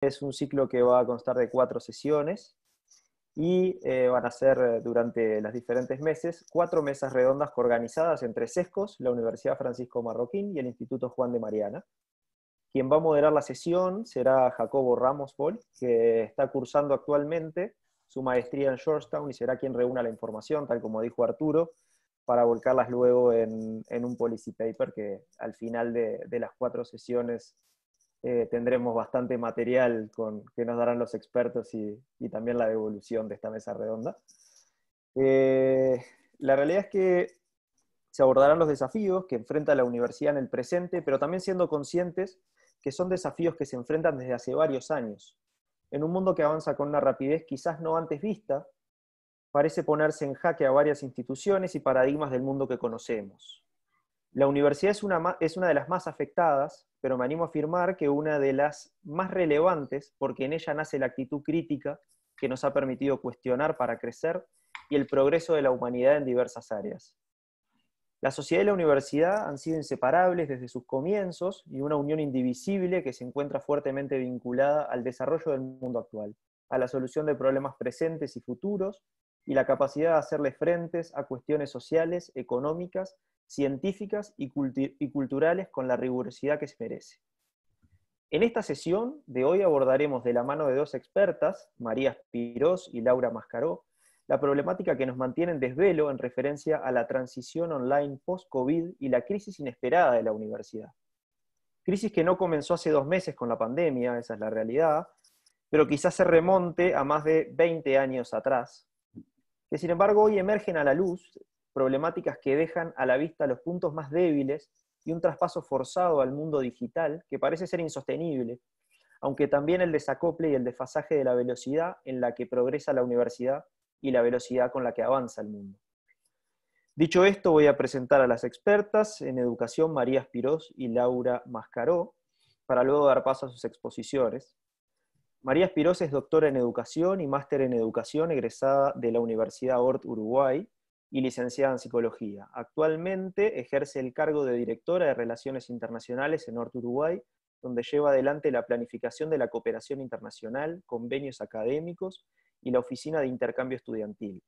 Es un ciclo que va a constar de 4 sesiones y van a ser durante los diferentes meses 4 mesas redondas organizadas entre SESCOS, la Universidad Francisco Marroquín y el Instituto Juan de Mariana. Quien va a moderar la sesión será Jacobo Ramos Boll, que está cursando actualmente su maestría en Georgetown y será quien reúna la información, tal como dijo Arturo, para volcarlas luego en un policy paper que al final de las 4 sesiones tendremos bastante material que nos darán los expertos y también la devolución de esta mesa redonda. La realidad es que se abordarán los desafíos que enfrenta la universidad en el presente, pero también siendo conscientes que son desafíos que se enfrentan desde hace varios años. En un mundo que avanza con una rapidez quizás no antes vista, parece ponerse en jaque a varias instituciones y paradigmas del mundo que conocemos. La universidad es una de las más afectadas, pero me animo a afirmar que una de las más relevantes, porque en ella nace la actitud crítica que nos ha permitido cuestionar para crecer y el progreso de la humanidad en diversas áreas. La sociedad y la universidad han sido inseparables desde sus comienzos y una unión indivisible que se encuentra fuertemente vinculada al desarrollo del mundo actual, a la solución de problemas presentes y futuros y la capacidad de hacerle frentes a cuestiones sociales, económicas, científicas y culturales con la rigurosidad que se merece. En esta sesión de hoy abordaremos de la mano de 2 expertas, María Espirós y Laura Mascaró, la problemática que nos mantiene en desvelo en referencia a la transición online post-COVID y la crisis inesperada de la universidad. Crisis que no comenzó hace 2 meses con la pandemia, esa es la realidad, pero quizás se remonte a más de 20 años atrás, que sin embargo hoy emergen a la luz problemáticas que dejan a la vista los puntos más débiles y un traspaso forzado al mundo digital que parece ser insostenible, aunque también el desacople y el desfasaje de la velocidad en la que progresa la universidad y la velocidad con la que avanza el mundo. Dicho esto, voy a presentar a las expertas en educación María Espirós y Laura Mascaró, para luego dar paso a sus exposiciones. María Espirós es doctora en educación y máster en educación egresada de la Universidad Hort Uruguay y licenciada en psicología. Actualmente ejerce el cargo de directora de Relaciones Internacionales en Hort Uruguay, donde lleva adelante la planificación de la cooperación internacional, convenios académicos y la oficina de intercambio estudiantil.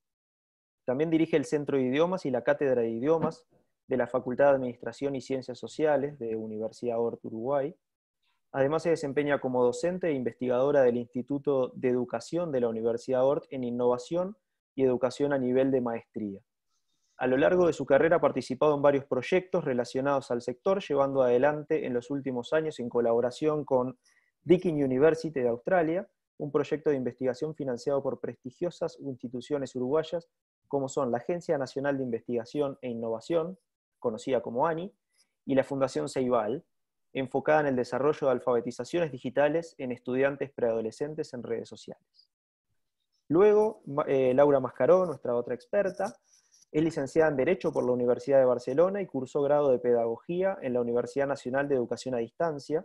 También dirige el Centro de Idiomas y la Cátedra de Idiomas de la Facultad de Administración y Ciencias Sociales de Universidad Hort Uruguay. Además se desempeña como docente e investigadora del Instituto de Educación de la Universidad Hort en innovación y educación a nivel de maestría. A lo largo de su carrera ha participado en varios proyectos relacionados al sector, llevando adelante en los últimos años en colaboración con Deakin University de Australia, un proyecto de investigación financiado por prestigiosas instituciones uruguayas como son la Agencia Nacional de Investigación e Innovación, conocida como ANI, y la Fundación Ceibal, enfocada en el desarrollo de alfabetizaciones digitales en estudiantes preadolescentes en redes sociales. Luego, Laura Mascaró, nuestra otra experta, es licenciada en Derecho por la Universidad de Barcelona y cursó grado de Pedagogía en la Universidad Nacional de Educación a Distancia.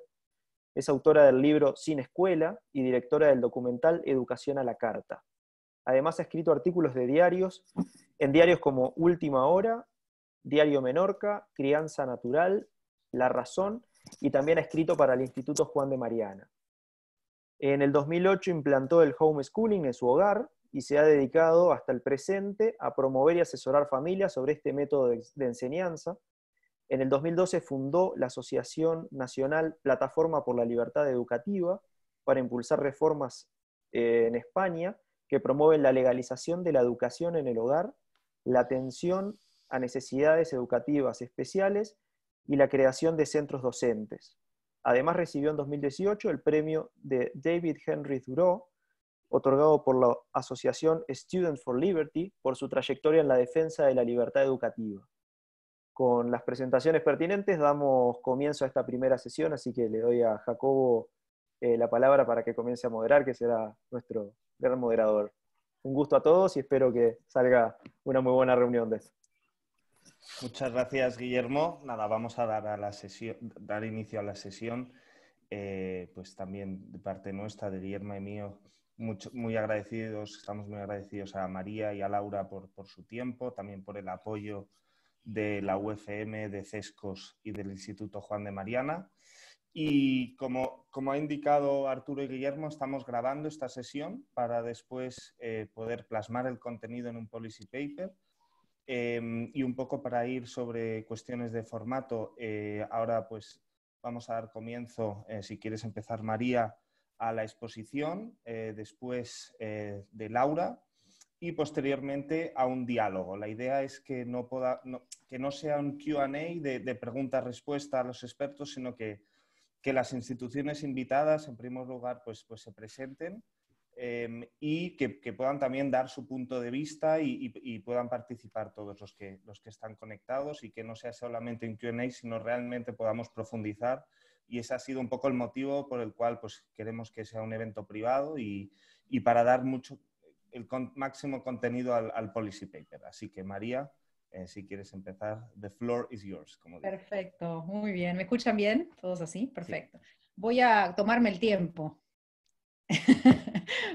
Es autora del libro Sin Escuela y directora del documental Educación a la Carta. Además ha escrito artículos de diarios, en diarios como Última Hora, Diario Menorca, Crianza Natural, La Razón, y también ha escrito para el Instituto Juan de Mariana. En el 2008 implantó el homeschooling en su hogar y se ha dedicado hasta el presente a promover y asesorar familias sobre este método de enseñanza. En el 2012 fundó la Asociación Nacional Plataforma por la Libertad Educativa para impulsar reformas en España que promueven la legalización de la educación en el hogar, la atención a necesidades educativas especiales y la creación de centros docentes. Además recibió en 2018 el premio de David Henry Thoreau, otorgado por la Asociación Students for Liberty por su trayectoria en la defensa de la libertad educativa. Con las presentaciones pertinentes damos comienzo a esta primera sesión, así que le doy a Jacobo la palabra para que comience a moderar, que será nuestro gran moderador. Un gusto a todos y espero que salga una muy buena reunión de esto. Muchas gracias, Guillermo. Nada, vamos a dar inicio a la sesión. Pues también de parte nuestra, de Guillermo y mío, estamos muy agradecidos a María y a Laura por su tiempo, también por el apoyo de la UFM, de CESCOS y del Instituto Juan de Mariana. Y como ha indicado Arturo y Guillermo, estamos grabando esta sesión para después poder plasmar el contenido en un policy paper. Y un poco para ir sobre cuestiones de formato, ahora pues vamos a dar comienzo, si quieres empezar María, a la exposición, después de Laura y posteriormente a un diálogo. La idea es que no sea un Q&A de pregunta-respuesta a los expertos, sino que las instituciones invitadas, en primer lugar, pues se presenten y que puedan también dar su punto de vista y puedan participar todos los que están conectados y que no sea solamente un Q&A, sino realmente podamos profundizar. Y ese ha sido un poco el motivo por el cual pues, queremos que sea un evento privado y para dar máximo contenido al policy paper. Así que, María, si quieres empezar, the floor is yours. Como digo. Perfecto, muy bien. ¿Me escuchan bien? ¿Todos así? Perfecto. Sí. Voy a tomarme el tiempo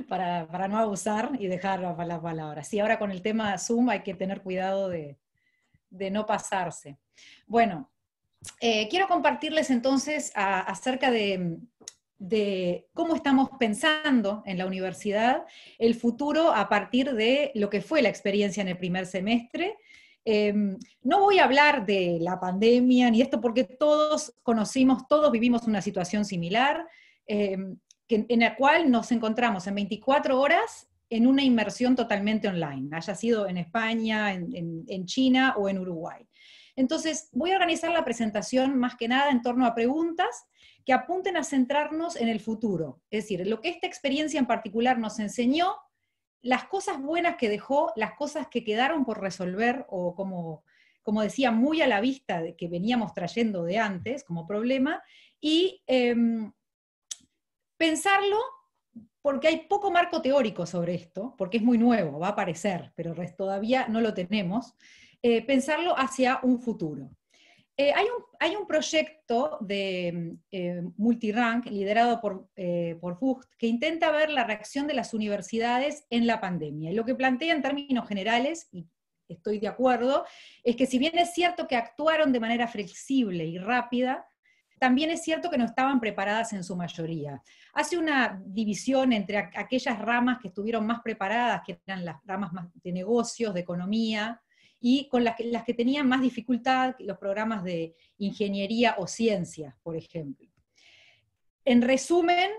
para no abusar y dejar la palabra. Sí, ahora con el tema Zoom hay que tener cuidado de no pasarse. Bueno, quiero compartirles entonces acerca de cómo estamos pensando en la universidad el futuro a partir de lo que fue la experiencia en el primer semestre. No voy a hablar de la pandemia ni esto porque todos conocimos, todos vivimos una situación similar, en la cual nos encontramos en 24 horas en una inmersión totalmente online, haya sido en España, en China o en Uruguay. Entonces, voy a organizar la presentación más que nada en torno a preguntas que apunten a centrarnos en el futuro. Es decir, lo que esta experiencia en particular nos enseñó, las cosas buenas que dejó, las cosas que quedaron por resolver, o como decía, muy a la vista de que veníamos trayendo de antes como problema, y pensarlo, porque hay poco marco teórico sobre esto, porque es muy nuevo, va a aparecer, pero todavía no lo tenemos, pensarlo hacia un futuro. Hay un proyecto de multirank liderado por Fucht que intenta ver la reacción de las universidades en la pandemia. Y lo que plantea en términos generales, y estoy de acuerdo, es que si bien es cierto que actuaron de manera flexible y rápida, también es cierto que no estaban preparadas en su mayoría. Hace una división entre aquellas ramas que estuvieron más preparadas, que eran las ramas más de negocios, de economía, y con las que tenían más dificultad, los programas de ingeniería o ciencias, por ejemplo. En resumen,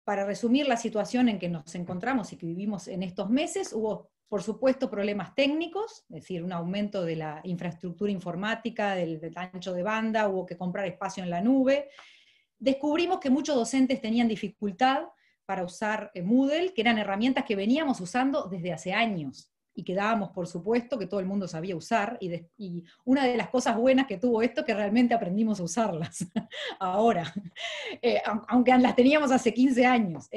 para resumir la situación en que nos encontramos y que vivimos en estos meses, hubo, por supuesto, problemas técnicos, es decir, un aumento de la infraestructura informática, del ancho de banda, hubo que comprar espacio en la nube. Descubrimos que muchos docentes tenían dificultad para usar Moodle, que eran herramientas que veníamos usando desde hace años, y que dábamos por supuesto que todo el mundo sabía usar, y una de las cosas buenas que tuvo esto es que realmente aprendimos a usarlas ahora, aunque las teníamos hace 15 años.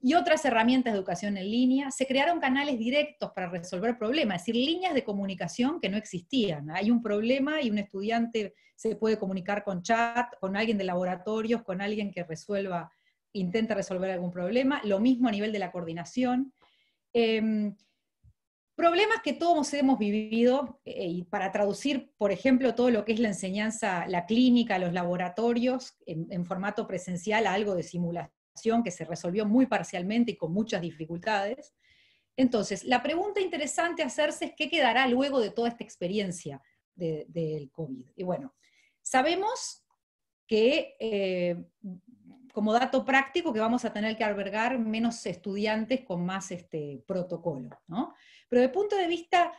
Y otras herramientas de educación en línea, se crearon canales directos para resolver problemas, es decir, líneas de comunicación que no existían. Hay un problema y un estudiante se puede comunicar con chat, con alguien de laboratorios, con alguien que intenta resolver algún problema, lo mismo a nivel de la coordinación. Problemas que todos hemos vivido, y para traducir, por ejemplo, todo lo que es la enseñanza, la clínica, los laboratorios, en formato presencial, a algo de simulación que se resolvió muy parcialmente y con muchas dificultades. Entonces, la pregunta interesante a hacerse es qué quedará luego de toda esta experiencia del COVID. Y bueno, sabemos que, como dato práctico, que vamos a tener que albergar menos estudiantes con más protocolo, ¿no? Pero desde el punto de vista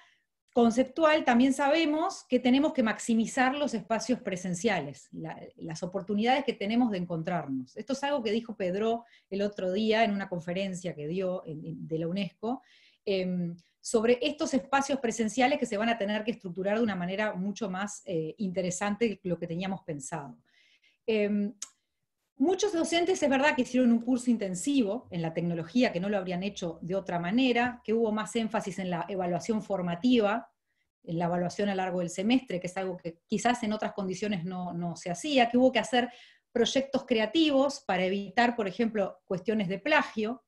conceptual también sabemos que tenemos que maximizar los espacios presenciales, las oportunidades que tenemos de encontrarnos. Esto es algo que dijo Pedro el otro día en una conferencia que dio de la UNESCO, sobre estos espacios presenciales que se van a tener que estructurar de una manera mucho más interesante de lo que teníamos pensado. Muchos docentes es verdad que hicieron un curso intensivo en la tecnología, que no lo habrían hecho de otra manera, que hubo más énfasis en la evaluación formativa, en la evaluación a lo largo del semestre, que es algo que quizás en otras condiciones no se hacía, que hubo que hacer proyectos creativos para evitar, por ejemplo, cuestiones de plagio,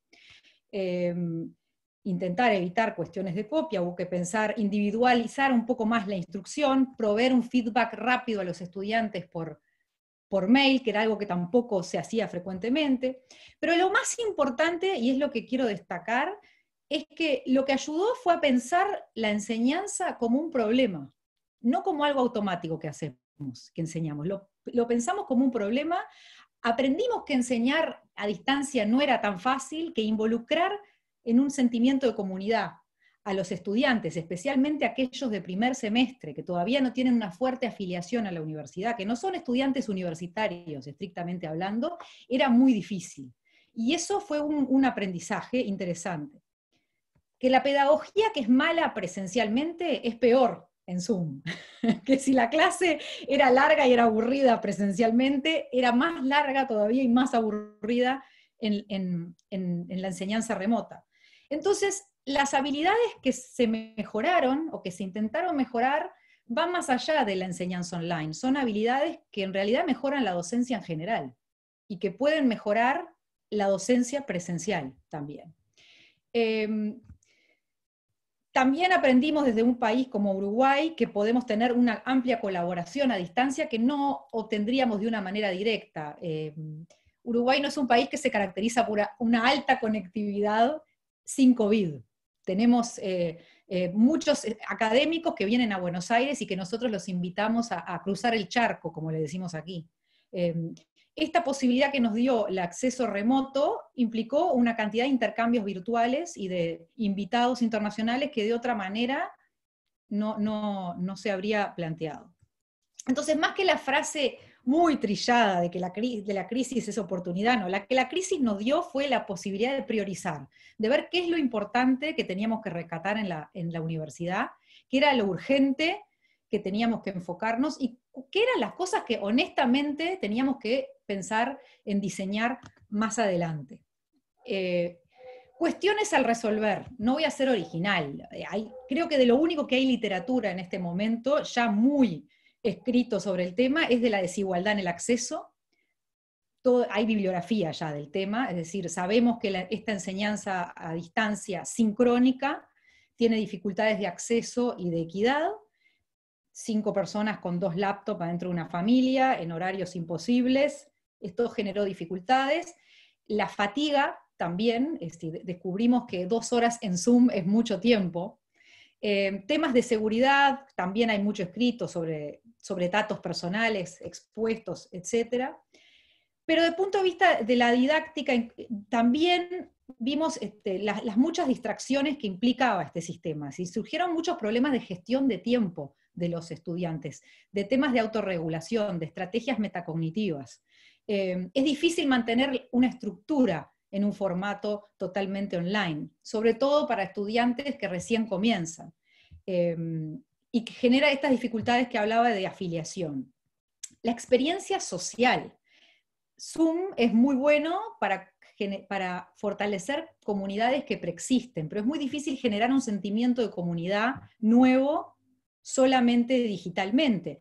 intentar evitar cuestiones de copia, hubo que pensar, individualizar un poco más la instrucción, proveer un feedback rápido a los estudiantes por por mail, que era algo que tampoco se hacía frecuentemente. Pero lo más importante, y es lo que quiero destacar, es que lo que ayudó fue a pensar la enseñanza como un problema, no como algo automático que hacemos, que enseñamos. Lo pensamos como un problema, aprendimos que enseñar a distancia no era tan fácil, que involucrar en un sentimiento de comunidad a los estudiantes, especialmente aquellos de primer semestre, que todavía no tienen una fuerte afiliación a la universidad, que no son estudiantes universitarios, estrictamente hablando, era muy difícil. Y eso fue un aprendizaje interesante. Que la pedagogía que es mala presencialmente es peor en Zoom. Que si la clase era larga y era aburrida presencialmente, era más larga todavía y más aburrida en la enseñanza remota. Entonces, las habilidades que se mejoraron o que se intentaron mejorar van más allá de la enseñanza online. Son habilidades que en realidad mejoran la docencia en general y que pueden mejorar la docencia presencial también. También aprendimos desde un país como Uruguay que podemos tener una amplia colaboración a distancia que no obtendríamos de una manera directa. Uruguay no es un país que se caracteriza por una alta conectividad sin COVID. Tenemos muchos académicos que vienen a Buenos Aires y que nosotros los invitamos a cruzar el charco, como le decimos aquí. Esta posibilidad que nos dio el acceso remoto implicó una cantidad de intercambios virtuales y de invitados internacionales que de otra manera no se habría planteado. Entonces, más que la frase muy trillada de que la crisis es oportunidad, no, la que la crisis nos dio fue la posibilidad de priorizar, de ver qué es lo importante que teníamos que rescatar en la universidad, qué era lo urgente que teníamos que enfocarnos y qué eran las cosas que honestamente teníamos que pensar en diseñar más adelante. Cuestiones al resolver, no voy a ser original, creo que de lo único que hay literatura en este momento, ya muy escrito sobre el tema, es de la desigualdad en el acceso. Hay bibliografía ya del tema, es decir, sabemos que esta enseñanza a distancia sincrónica tiene dificultades de acceso y de equidad. 5 personas con 2 laptops adentro de una familia, en horarios imposibles, esto generó dificultades. La fatiga también, descubrimos que 2 horas en Zoom es mucho tiempo. Temas de seguridad, también hay mucho escrito sobre datos personales expuestos, etc. Pero desde el punto de vista de la didáctica, también vimos las muchas distracciones que implicaba este sistema. Y surgieron muchos problemas de gestión de tiempo de los estudiantes, de temas de autorregulación, de estrategias metacognitivas. Es difícil mantener una estructura en un formato totalmente online, sobre todo para estudiantes que recién comienzan, y que genera estas dificultades que hablaba de afiliación. La experiencia social. Zoom es muy bueno para fortalecer comunidades que preexisten, pero es muy difícil generar un sentimiento de comunidad nuevo solamente digitalmente.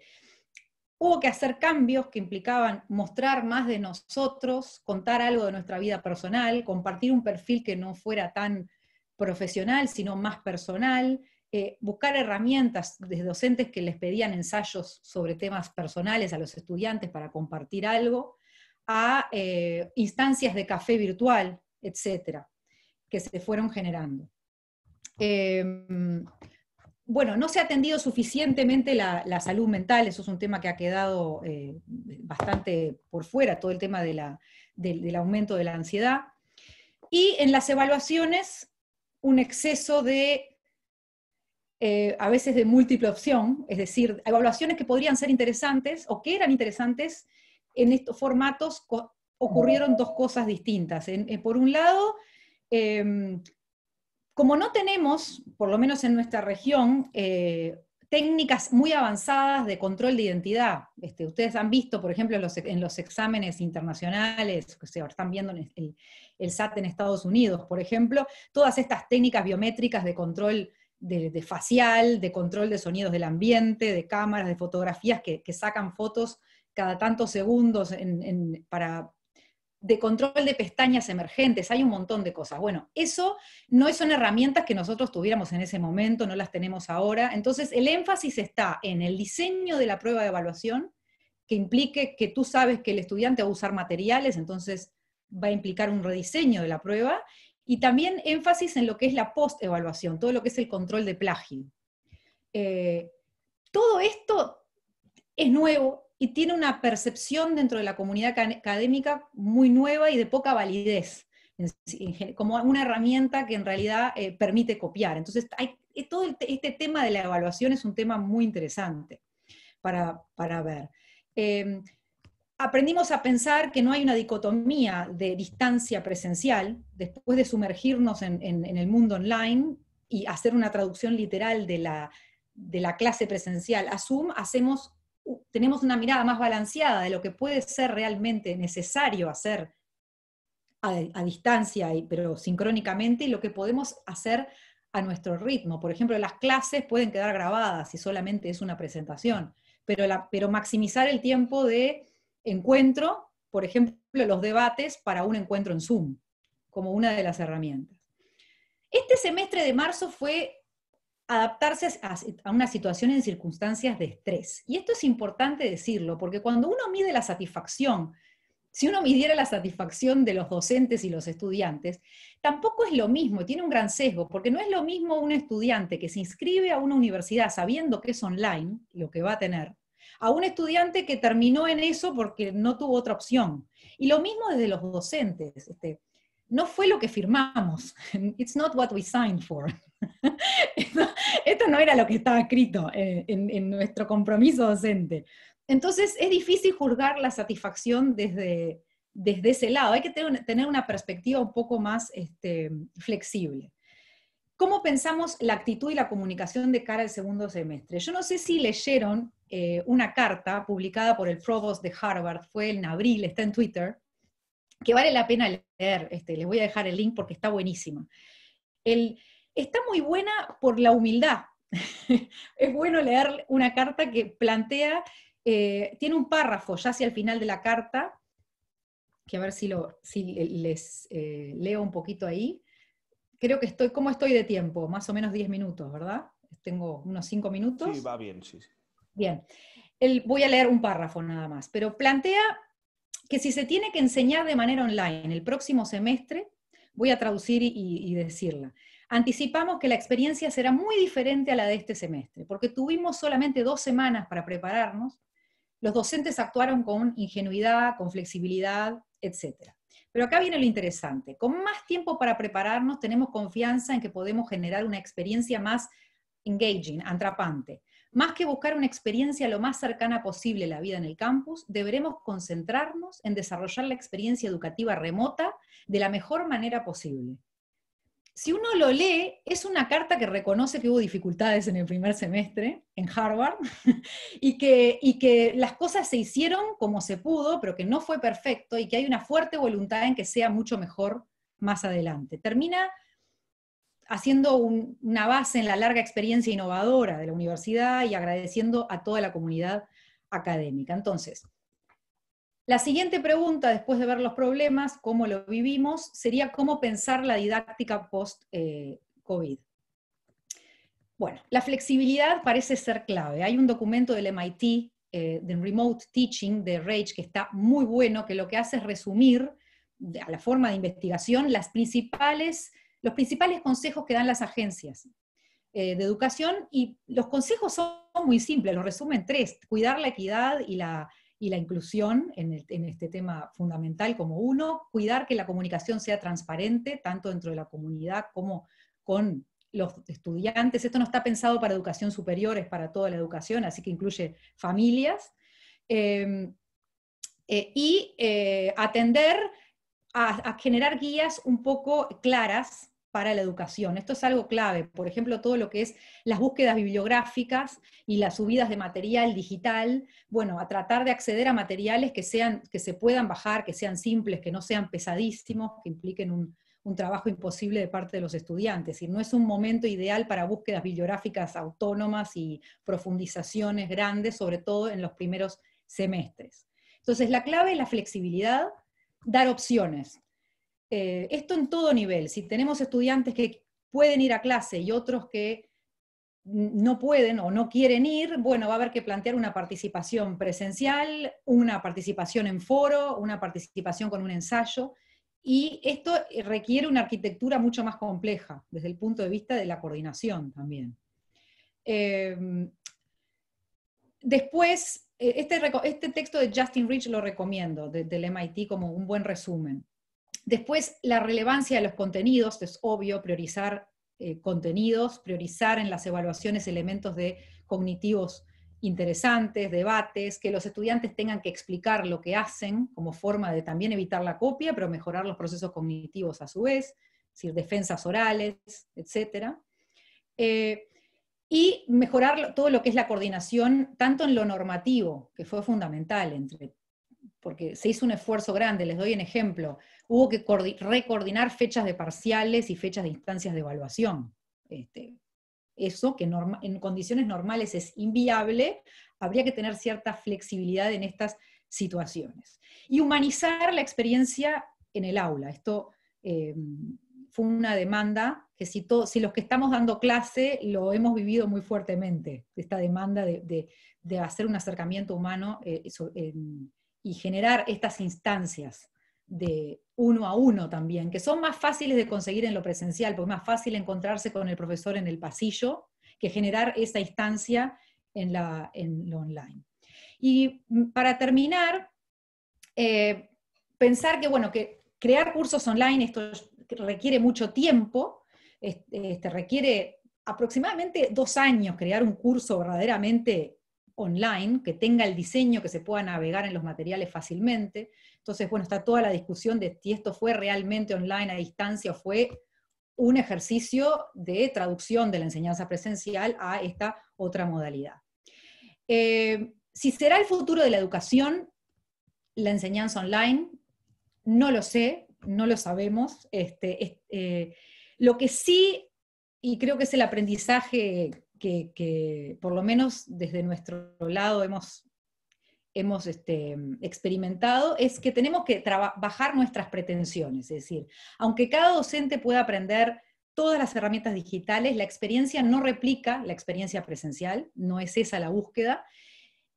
Hubo que hacer cambios que implicaban mostrar más de nosotros, contar algo de nuestra vida personal, compartir un perfil que no fuera tan profesional, sino más personal, buscar herramientas de docentes que les pedían ensayos sobre temas personales a los estudiantes para compartir algo, a instancias de café virtual, etcétera, que se fueron generando. Bueno, no se ha atendido suficientemente la salud mental, eso es un tema que ha quedado bastante por fuera, todo el tema del aumento de la ansiedad. Y en las evaluaciones, un exceso de, a veces de múltiple opción, es decir, evaluaciones que podrían ser interesantes, o que eran interesantes, en estos formatos ocurrieron 2 cosas distintas. Por un lado, como no tenemos, por lo menos en nuestra región, técnicas muy avanzadas de control de identidad. Ustedes han visto, por ejemplo, en los exámenes internacionales, que se están viendo en el SAT en Estados Unidos, por ejemplo, todas estas técnicas biométricas de control de facial, de control de sonidos del ambiente, de cámaras, de fotografías que sacan fotos cada tantos segundos de control de pestañas emergentes, hay un montón de cosas. Bueno, eso no son herramientas que nosotros tuviéramos en ese momento, no las tenemos ahora. Entonces, el énfasis está en el diseño de la prueba de evaluación, que implique que tú sabes que el estudiante va a usar materiales, entonces va a implicar un rediseño de la prueba, y también énfasis en lo que es la post-evaluación, todo lo que es el control de plagio. Todo esto es nuevo y tiene una percepción dentro de la comunidad académica muy nueva y de poca validez, como una herramienta que en realidad permite copiar. Entonces, todo este tema de la evaluación es un tema muy interesante para ver. Aprendimos a pensar que no hay una dicotomía de distancia presencial, después de sumergirnos en el mundo online y hacer una traducción literal de la clase presencial a Zoom, tenemos una mirada más balanceada de lo que puede ser realmente necesario hacer a distancia, pero sincrónicamente, y lo que podemos hacer a nuestro ritmo. Por ejemplo, las clases pueden quedar grabadas si solamente es una presentación, pero maximizar el tiempo de encuentro, por ejemplo, los debates para un encuentro en Zoom, como una de las herramientas. Este semestre de marzo fue adaptarse a una situación en circunstancias de estrés. Y esto es importante decirlo, porque cuando uno mide la satisfacción, si uno midiera la satisfacción de los docentes y los estudiantes, tampoco es lo mismo, tiene un gran sesgo, porque no es lo mismo un estudiante que se inscribe a una universidad sabiendo que es online, lo que va a tener, a un estudiante que terminó en eso porque no tuvo otra opción. Y lo mismo desde los docentes. No fue lo que firmamos. It's not what we signed for. Esto no era lo que estaba escrito en nuestro compromiso docente. Entonces es difícil juzgar la satisfacción desde ese lado. Hay que tener una perspectiva un poco más flexible. ¿Cómo pensamos la actitud y la comunicación de cara al segundo semestre? Yo no sé si leyeron una carta publicada por el Provost de Harvard, fue en abril, está en Twitter, que vale la pena leer. Les voy a dejar el link porque está buenísima. Está muy buena por la humildad. Es bueno leer una carta que plantea, tiene un párrafo ya hacia el final de la carta, que a ver si les leo un poquito ahí. Creo que ¿cómo estoy de tiempo? Más o menos 10 minutos, ¿verdad? Tengo unos 5 minutos. Sí, va bien, sí. Bien. Voy a leer un párrafo nada más, pero plantea que si se tiene que enseñar de manera online el próximo semestre, voy a traducir y decirla. Anticipamos que la experiencia será muy diferente a la de este semestre, porque tuvimos solamente 2 semanas para prepararnos, los docentes actuaron con ingenuidad, con flexibilidad, etc. Pero acá viene lo interesante. Con más tiempo para prepararnos, tenemos confianza en que podemos generar una experiencia más engaging, atrapante. Más que buscar una experiencia lo más cercana posible a la vida en el campus, deberemos concentrarnos en desarrollar la experiencia educativa remota de la mejor manera posible. Si uno lo lee, es una carta que reconoce que hubo dificultades en el primer semestre en Harvard y que las cosas se hicieron como se pudo, pero que no fue perfecto y que hay una fuerte voluntad en que sea mucho mejor más adelante. Termina haciendo una base en la larga experiencia innovadora de la universidad y agradeciendo a toda la comunidad académica. Entonces, la siguiente pregunta, después de ver los problemas, cómo lo vivimos, sería cómo pensar la didáctica post-COVID. Bueno, la flexibilidad parece ser clave. Hay un documento del MIT, de Remote Teaching, de Rage, que está muy bueno, que lo que hace es resumir, a la forma de investigación, los principales consejos que dan las agencias de educación, y los consejos son muy simples, los resumen 3: cuidar la equidad y la inclusión en este tema fundamental como 1, cuidar que la comunicación sea transparente, tanto dentro de la comunidad como con los estudiantes. Esto no está pensado para educación superior, es para toda la educación, así que incluye familias, y atender a generar guías un poco claras para la educación. Esto es algo clave. Por ejemplo, todo lo que es las búsquedas bibliográficas y las subidas de material digital, bueno, a tratar de acceder a materiales que se puedan bajar, que sean simples, que no sean pesadísimos, que impliquen un trabajo imposible de parte de los estudiantes. Y no es un momento ideal para búsquedas bibliográficas autónomas y profundizaciones grandes, sobre todo en los primeros semestres. Entonces, la clave es la flexibilidad, dar opciones. Esto en todo nivel. Si tenemos estudiantes que pueden ir a clase y otros que no pueden o no quieren ir, bueno, va a haber que plantear una participación presencial, una participación en foro, una participación con un ensayo, y esto requiere una arquitectura mucho más compleja desde el punto de vista de la coordinación también. Después, este texto de Justin Rich lo recomiendo, del MIT, como un buen resumen. Después, la relevancia de los contenidos, es obvio, priorizar contenidos, priorizar en las evaluaciones elementos cognitivos interesantes, debates, que los estudiantes tengan que explicar lo que hacen como forma de también evitar la copia, pero mejorar los procesos cognitivos a su vez, es decir, defensas orales, etc. Y mejorar todo lo que es la coordinación, tanto en lo normativo, que fue fundamental, porque se hizo un esfuerzo grande, les doy un ejemplo, hubo que recoordinar fechas de parciales y fechas de instancias de evaluación. Eso, que en condiciones normales es inviable, habría que tener cierta flexibilidad en estas situaciones. Y humanizar la experiencia en el aula. Esto fue una demanda que si los que estamos dando clase lo hemos vivido muy fuertemente, esta demanda de hacer un acercamiento humano y generar estas instancias de uno a uno también, que son más fáciles de conseguir en lo presencial, porque es más fácil encontrarse con el profesor en el pasillo que generar esa instancia en lo online. Y para terminar, pensar que, bueno, que crear cursos online, esto requiere mucho tiempo, requiere aproximadamente 2 años crear un curso verdaderamente online, que tenga el diseño, que se pueda navegar en los materiales fácilmente. Entonces, bueno, está toda la discusión de si esto fue realmente online a distancia o fue un ejercicio de traducción de la enseñanza presencial a esta otra modalidad. Si será el futuro de la educación, la enseñanza online, no lo sé, no lo sabemos. Lo que sí, y creo que es el aprendizaje que por lo menos desde nuestro lado hemos experimentado, es que tenemos que bajar nuestras pretensiones. Es decir, aunque cada docente pueda aprender todas las herramientas digitales, la experiencia no replica la experiencia presencial, no es esa la búsqueda.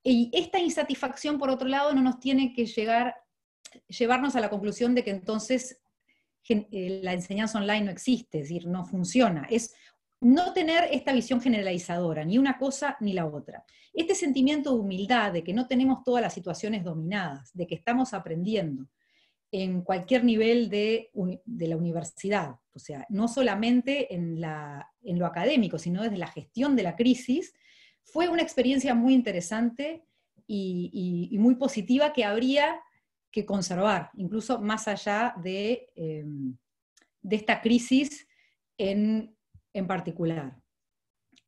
Y esta insatisfacción, por otro lado, no nos tiene que llevarnos a la conclusión de que entonces la enseñanza online no existe, es decir, no funciona. Es no tener esta visión generalizadora, ni una cosa ni la otra. Este sentimiento de humildad, de que no tenemos todas las situaciones dominadas, de que estamos aprendiendo en cualquier nivel de la universidad, o sea, no solamente en lo académico, sino desde la gestión de la crisis, fue una experiencia muy interesante y muy positiva que habría que conservar, incluso más allá de esta crisis en particular.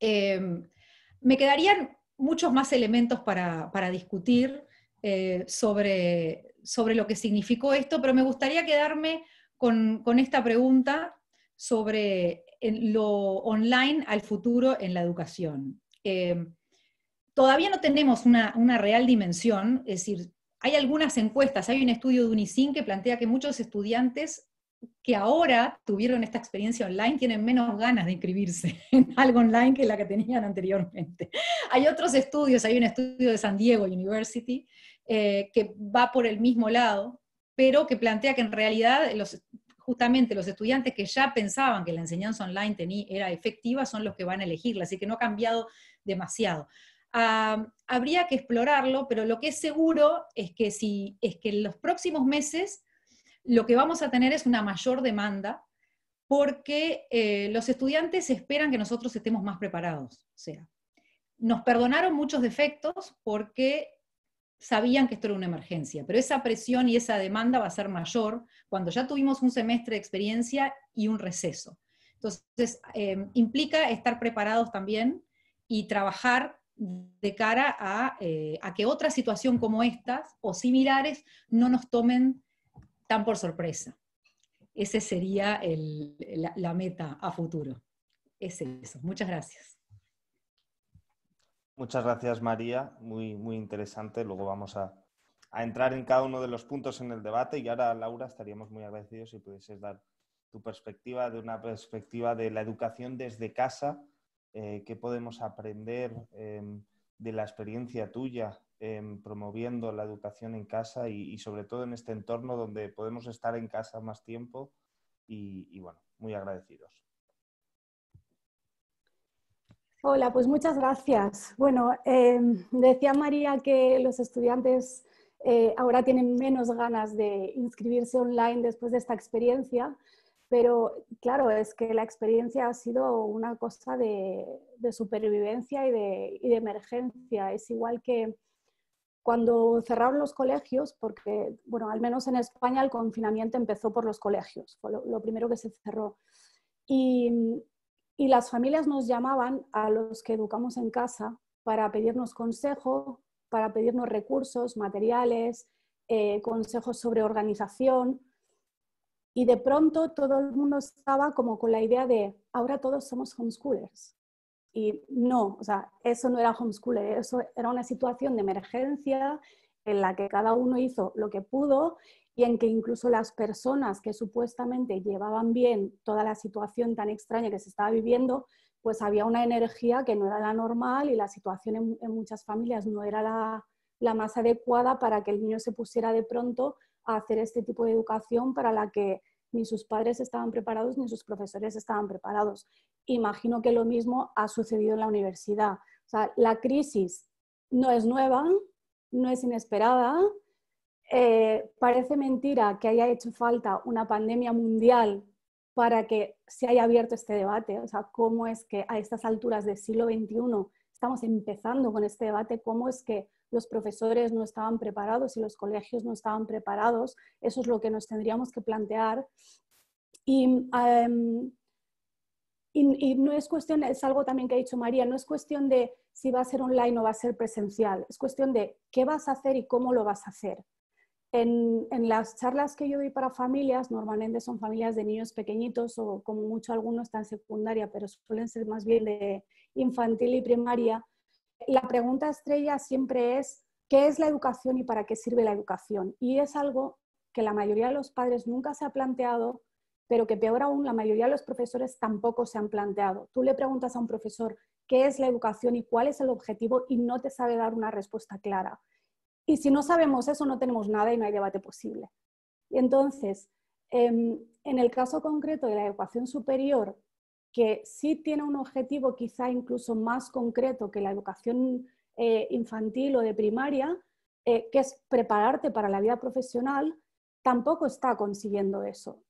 Me quedarían muchos más elementos para discutir sobre lo que significó esto, pero me gustaría quedarme con esta pregunta sobre lo online al futuro en la educación. Todavía no tenemos una real dimensión, es decir, hay algunas encuestas, hay un estudio de Unicin que plantea que muchos estudiantes que ahora tuvieron esta experiencia online tienen menos ganas de inscribirse en algo online que la que tenían anteriormente. Hay otros estudios, hay un estudio de San Diego University que va por el mismo lado, pero que plantea que en realidad justamente los estudiantes que ya pensaban que la enseñanza online era efectiva son los que van a elegirla, así que no ha cambiado demasiado. Habría que explorarlo, pero lo que es seguro es que en los próximos meses lo que vamos a tener es una mayor demanda, porque los estudiantes esperan que nosotros estemos más preparados. O sea, nos perdonaron muchos defectos porque sabían que esto era una emergencia, pero esa presión y esa demanda va a ser mayor cuando ya tuvimos un semestre de experiencia y un receso. Entonces, implica estar preparados también y trabajar de cara a que otra situación como estas o similares no nos tomen tan por sorpresa. Ese sería la meta a futuro. Es eso. Muchas gracias. Muchas gracias, María. Muy, muy interesante. Luego vamos a entrar en cada uno de los puntos en el debate. Y ahora, Laura, estaríamos muy agradecidos si pudieses dar tu perspectiva, de una perspectiva de la educación desde casa, qué podemos aprender de la experiencia tuya promoviendo la educación en casa y sobre todo en este entorno donde podemos estar en casa más tiempo y bueno, muy agradecidos. Hola, pues muchas gracias. Bueno, decía María que los estudiantes ahora tienen menos ganas de inscribirse online después de esta experiencia, pero claro, es que la experiencia ha sido una cosa de supervivencia y de emergencia. Es igual que cuando cerraron los colegios, porque, bueno, al menos en España el confinamiento empezó por los colegios, fue lo primero que se cerró. Y las familias nos llamaban a los que educamos en casa para pedirnos consejo, para pedirnos recursos, materiales, consejos sobre organización. Y de pronto todo el mundo estaba como con la idea de, ahora todos somos homeschoolers. Y no, o sea, eso no era homeschooler, eso era una situación de emergencia en la que cada uno hizo lo que pudo y en que incluso las personas que supuestamente llevaban bien toda la situación tan extraña que se estaba viviendo, pues había una energía que no era la normal y la situación en muchas familias no era la más adecuada para que el niño se pusiera de pronto a hacer este tipo de educación para la que ni sus padres estaban preparados ni sus profesores estaban preparados. Imagino que lo mismo ha sucedido en la universidad. O sea, la crisis no es nueva, no es inesperada. Parece mentira que haya hecho falta una pandemia mundial para que se haya abierto este debate. O sea, cómo es que a estas alturas del siglo XXI estamos empezando con este debate, cómo es que los profesores no estaban preparados y los colegios no estaban preparados. Eso es lo que nos tendríamos que plantear. Y no es cuestión, es algo también que ha dicho María, no es cuestión de si va a ser online o va a ser presencial, es cuestión de qué vas a hacer y cómo lo vas a hacer. En las charlas que yo doy para familias, normalmente son familias de niños pequeñitos o como mucho algunos están en secundaria, pero suelen ser más bien de infantil y primaria. La pregunta estrella siempre es, ¿qué es la educación y para qué sirve la educación? Y es algo que la mayoría de los padres nunca se ha planteado, pero que peor aún, la mayoría de los profesores tampoco se han planteado. Tú le preguntas a un profesor qué es la educación y cuál es el objetivo y no te sabe dar una respuesta clara. Y si no sabemos eso, no tenemos nada y no hay debate posible. Y entonces, en el caso concreto de la educación superior, que sí tiene un objetivo quizá incluso más concreto que la educación infantil o de primaria, que es prepararte para la vida profesional, tampoco está consiguiendo eso.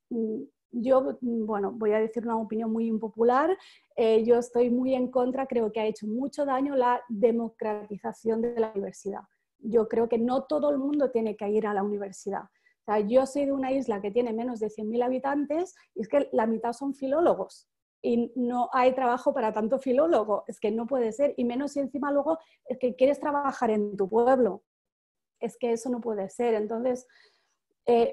Yo, bueno, voy a decir una opinión muy impopular, yo estoy muy en contra, creo que ha hecho mucho daño la democratización de la universidad. Yo creo que no todo el mundo tiene que ir a la universidad. O sea, yo soy de una isla que tiene menos de 100.000 habitantes y es que la mitad son filólogos y no hay trabajo para tanto filólogo, es que no puede ser, y menos si encima luego es que quieres trabajar en tu pueblo, es que eso no puede ser. Entonces,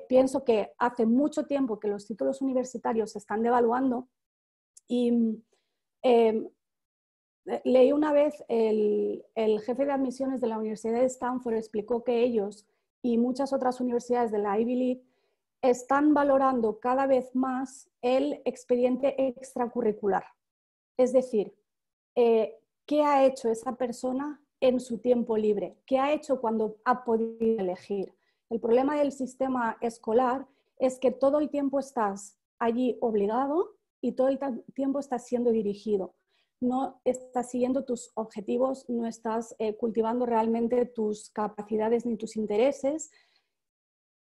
pienso que hace mucho tiempo que los títulos universitarios se están devaluando y leí una vez el jefe de admisiones de la Universidad de Stanford explicó que ellos y muchas otras universidades de la Ivy League están valorando cada vez más el expediente extracurricular. Es decir, ¿qué ha hecho esa persona en su tiempo libre? ¿Qué ha hecho cuando ha podido elegir? El problema del sistema escolar es que todo el tiempo estás allí obligado y todo el tiempo estás siendo dirigido. No estás siguiendo tus objetivos, no estás cultivando realmente tus capacidades ni tus intereses.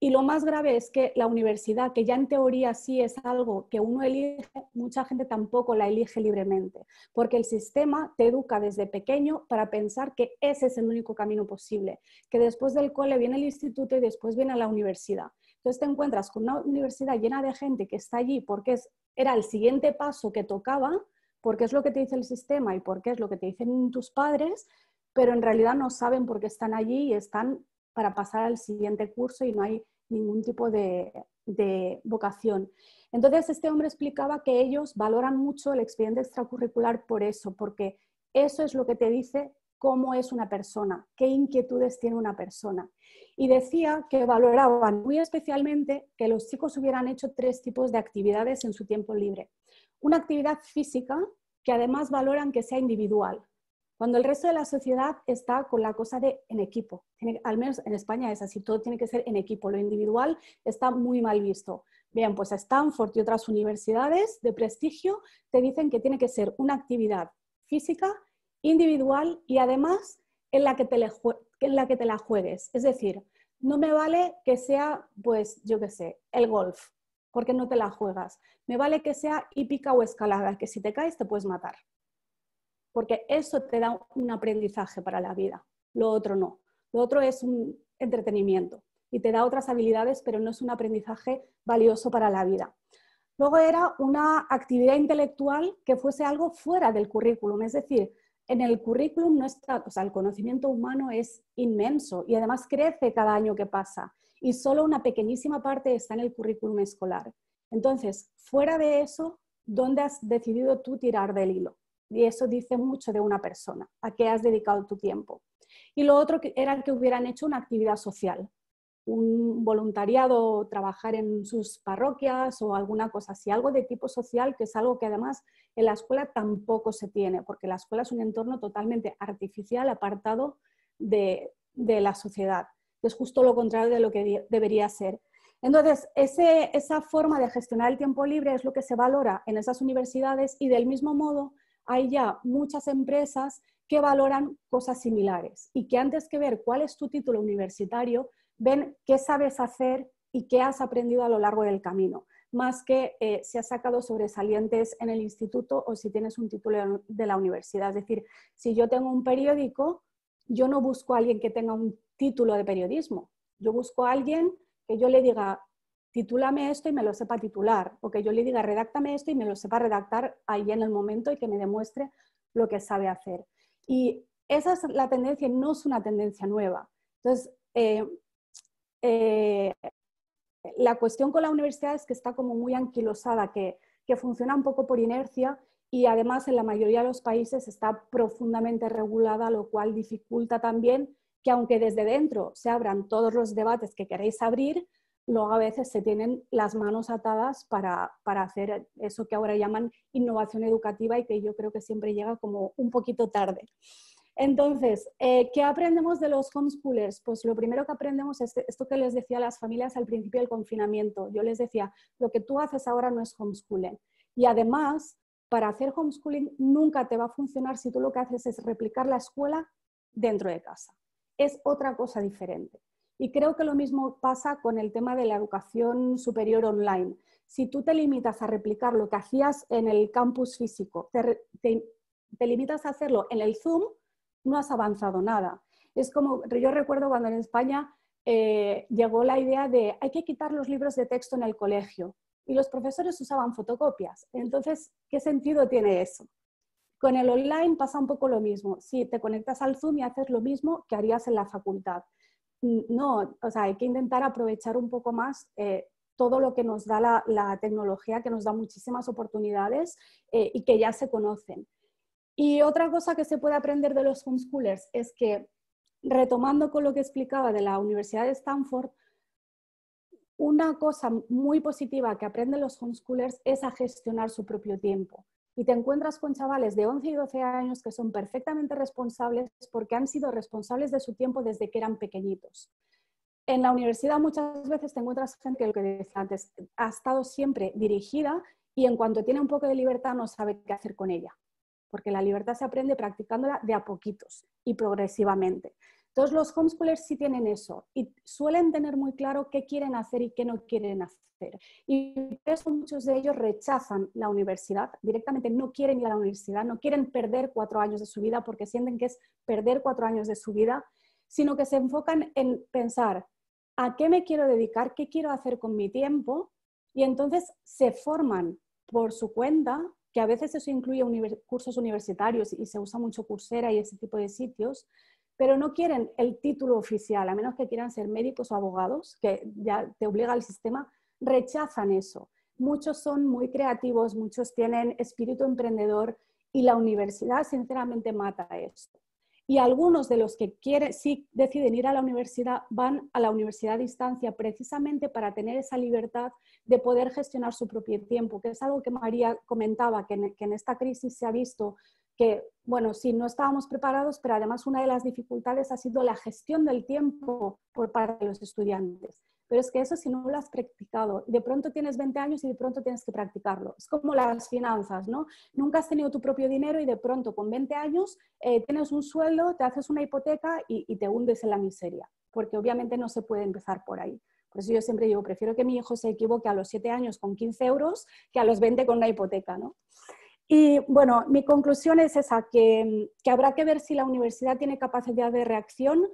Y lo más grave es que la universidad, que ya en teoría sí es algo que uno elige, mucha gente tampoco la elige libremente, porque el sistema te educa desde pequeño para pensar que ese es el único camino posible, que después del cole viene el instituto y después viene la universidad. Entonces te encuentras con una universidad llena de gente que está allí porque era el siguiente paso que tocaba, porque es lo que te dice el sistema y porque es lo que te dicen tus padres, pero en realidad no saben por qué están allí y están para pasar al siguiente curso y no hay ningún tipo de vocación. Entonces, este hombre explicaba que ellos valoran mucho el expediente extracurricular por eso, porque eso es lo que te dice cómo es una persona, qué inquietudes tiene una persona. Y decía que valoraban muy especialmente que los chicos hubieran hecho 3 tipos de actividades en su tiempo libre. Una actividad física, que además valoran que sea individual, cuando el resto de la sociedad está con la cosa de en equipo. Al menos en España es así, todo tiene que ser en equipo, lo individual está muy mal visto. Bien, pues Stanford y otras universidades de prestigio te dicen que tiene que ser una actividad física, individual y además en la que te la juegues. Es decir, no me vale que sea, pues yo qué sé, el golf, porque no te la juegas. Me vale que sea hípica o escalada, que si te caes te puedes matar. Porque eso te da un aprendizaje para la vida. Lo otro no. Lo otro es un entretenimiento y te da otras habilidades, pero no es un aprendizaje valioso para la vida. Luego era una actividad intelectual que fuese algo fuera del currículum, es decir, en el currículum no está, o sea, el conocimiento humano es inmenso y además crece cada año que pasa y solo una pequeñísima parte está en el currículum escolar. Entonces, fuera de eso, ¿dónde has decidido tú tirar del hilo? Y eso dice mucho de una persona, a qué has dedicado tu tiempo. Y lo otro era que hubieran hecho una actividad social, un voluntariado, trabajar en sus parroquias o alguna cosa así, algo de tipo social, que es algo que además en la escuela tampoco se tiene, porque la escuela es un entorno totalmente artificial, apartado de la sociedad, que es justo lo contrario de lo que debería ser. Entonces, esa forma de gestionar el tiempo libre es lo que se valora en esas universidades y del mismo modo hay ya muchas empresas que valoran cosas similares y que antes que ver cuál es tu título universitario, ven qué sabes hacer y qué has aprendido a lo largo del camino, más que si has sacado sobresalientes en el instituto o si tienes un título de la universidad. Es decir, si yo tengo un periódico, yo no busco a alguien que tenga un título de periodismo, yo busco a alguien que yo le diga, titúlame esto y me lo sepa titular, o que yo le diga, redáctame esto y me lo sepa redactar ahí en el momento y que me demuestre lo que sabe hacer. Y esa es la tendencia, no es una tendencia nueva. Entonces, la cuestión con la universidad es que está como muy anquilosada, que funciona un poco por inercia y además en la mayoría de los países está profundamente regulada, lo cual dificulta también que aunque desde dentro se abran todos los debates que queréis abrir, luego a veces se tienen las manos atadas para hacer eso que ahora llaman innovación educativa y que yo creo que siempre llega como un poquito tarde. Entonces, ¿qué aprendemos de los homeschoolers? Pues lo primero que aprendemos es esto que les decía a las familias al principio del confinamiento. Yo les decía, lo que tú haces ahora no es homeschooling. Y además, para hacer homeschooling nunca te va a funcionar si tú lo que haces es replicar la escuela dentro de casa. Es otra cosa diferente. Y creo que lo mismo pasa con el tema de la educación superior online. Si tú te limitas a replicar lo que hacías en el campus físico, te limitas a hacerlo en el Zoom, no has avanzado nada. Es como, yo recuerdo cuando en España llegó la idea de hay que quitar los libros de texto en el colegio y los profesores usaban fotocopias. Entonces, ¿qué sentido tiene eso? Con el online pasa un poco lo mismo. Si te conectas al Zoom y haces lo mismo que harías en la facultad. No, o sea, hay que intentar aprovechar un poco más todo lo que nos da la tecnología, que nos da muchísimas oportunidades y que ya se conocen. Y otra cosa que se puede aprender de los homeschoolers es que, retomando con lo que explicaba de la Universidad de Stanford, una cosa muy positiva que aprenden los homeschoolers es a gestionar su propio tiempo. Y te encuentras con chavales de 11 y 12 años que son perfectamente responsables porque han sido responsables de su tiempo desde que eran pequeñitos. En la universidad muchas veces te encuentras gente que, lo que decía antes, ha estado siempre dirigida y en cuanto tiene un poco de libertad no sabe qué hacer con ella. Porque la libertad se aprende practicándola de a poquitos y progresivamente. Entonces los homeschoolers sí tienen eso y suelen tener muy claro qué quieren hacer y qué no quieren hacer. Y por eso muchos de ellos rechazan la universidad, directamente no quieren ir a la universidad, no quieren perder 4 años de su vida porque sienten que es perder 4 años de su vida, sino que se enfocan en pensar a qué me quiero dedicar, qué quiero hacer con mi tiempo y entonces se forman por su cuenta, que a veces eso incluye cursos universitarios y se usa mucho Coursera y ese tipo de sitios, pero no quieren el título oficial, a menos que quieran ser médicos o abogados, que ya te obliga el sistema, rechazan eso. Muchos son muy creativos, muchos tienen espíritu emprendedor y la universidad sinceramente mata esto. Y algunos de los que sí deciden ir a la universidad van a la universidad a distancia precisamente para tener esa libertad de poder gestionar su propio tiempo, que es algo que María comentaba, que en esta crisis se ha visto que, bueno, sí, no estábamos preparados, pero además una de las dificultades ha sido la gestión del tiempo por parte de los estudiantes. Pero es que eso si no lo has practicado, de pronto tienes 20 años y de pronto tienes que practicarlo. Es como las finanzas, ¿no? Nunca has tenido tu propio dinero y de pronto con 20 años tienes un sueldo, te haces una hipoteca y te hundes en la miseria, porque obviamente no se puede empezar por ahí. Por eso yo siempre digo, prefiero que mi hijo se equivoque a los 7 años con 15 euros que a los 20 con una hipoteca, ¿no? Y bueno, mi conclusión es esa, que habrá que ver si la universidad tiene capacidad de reacción,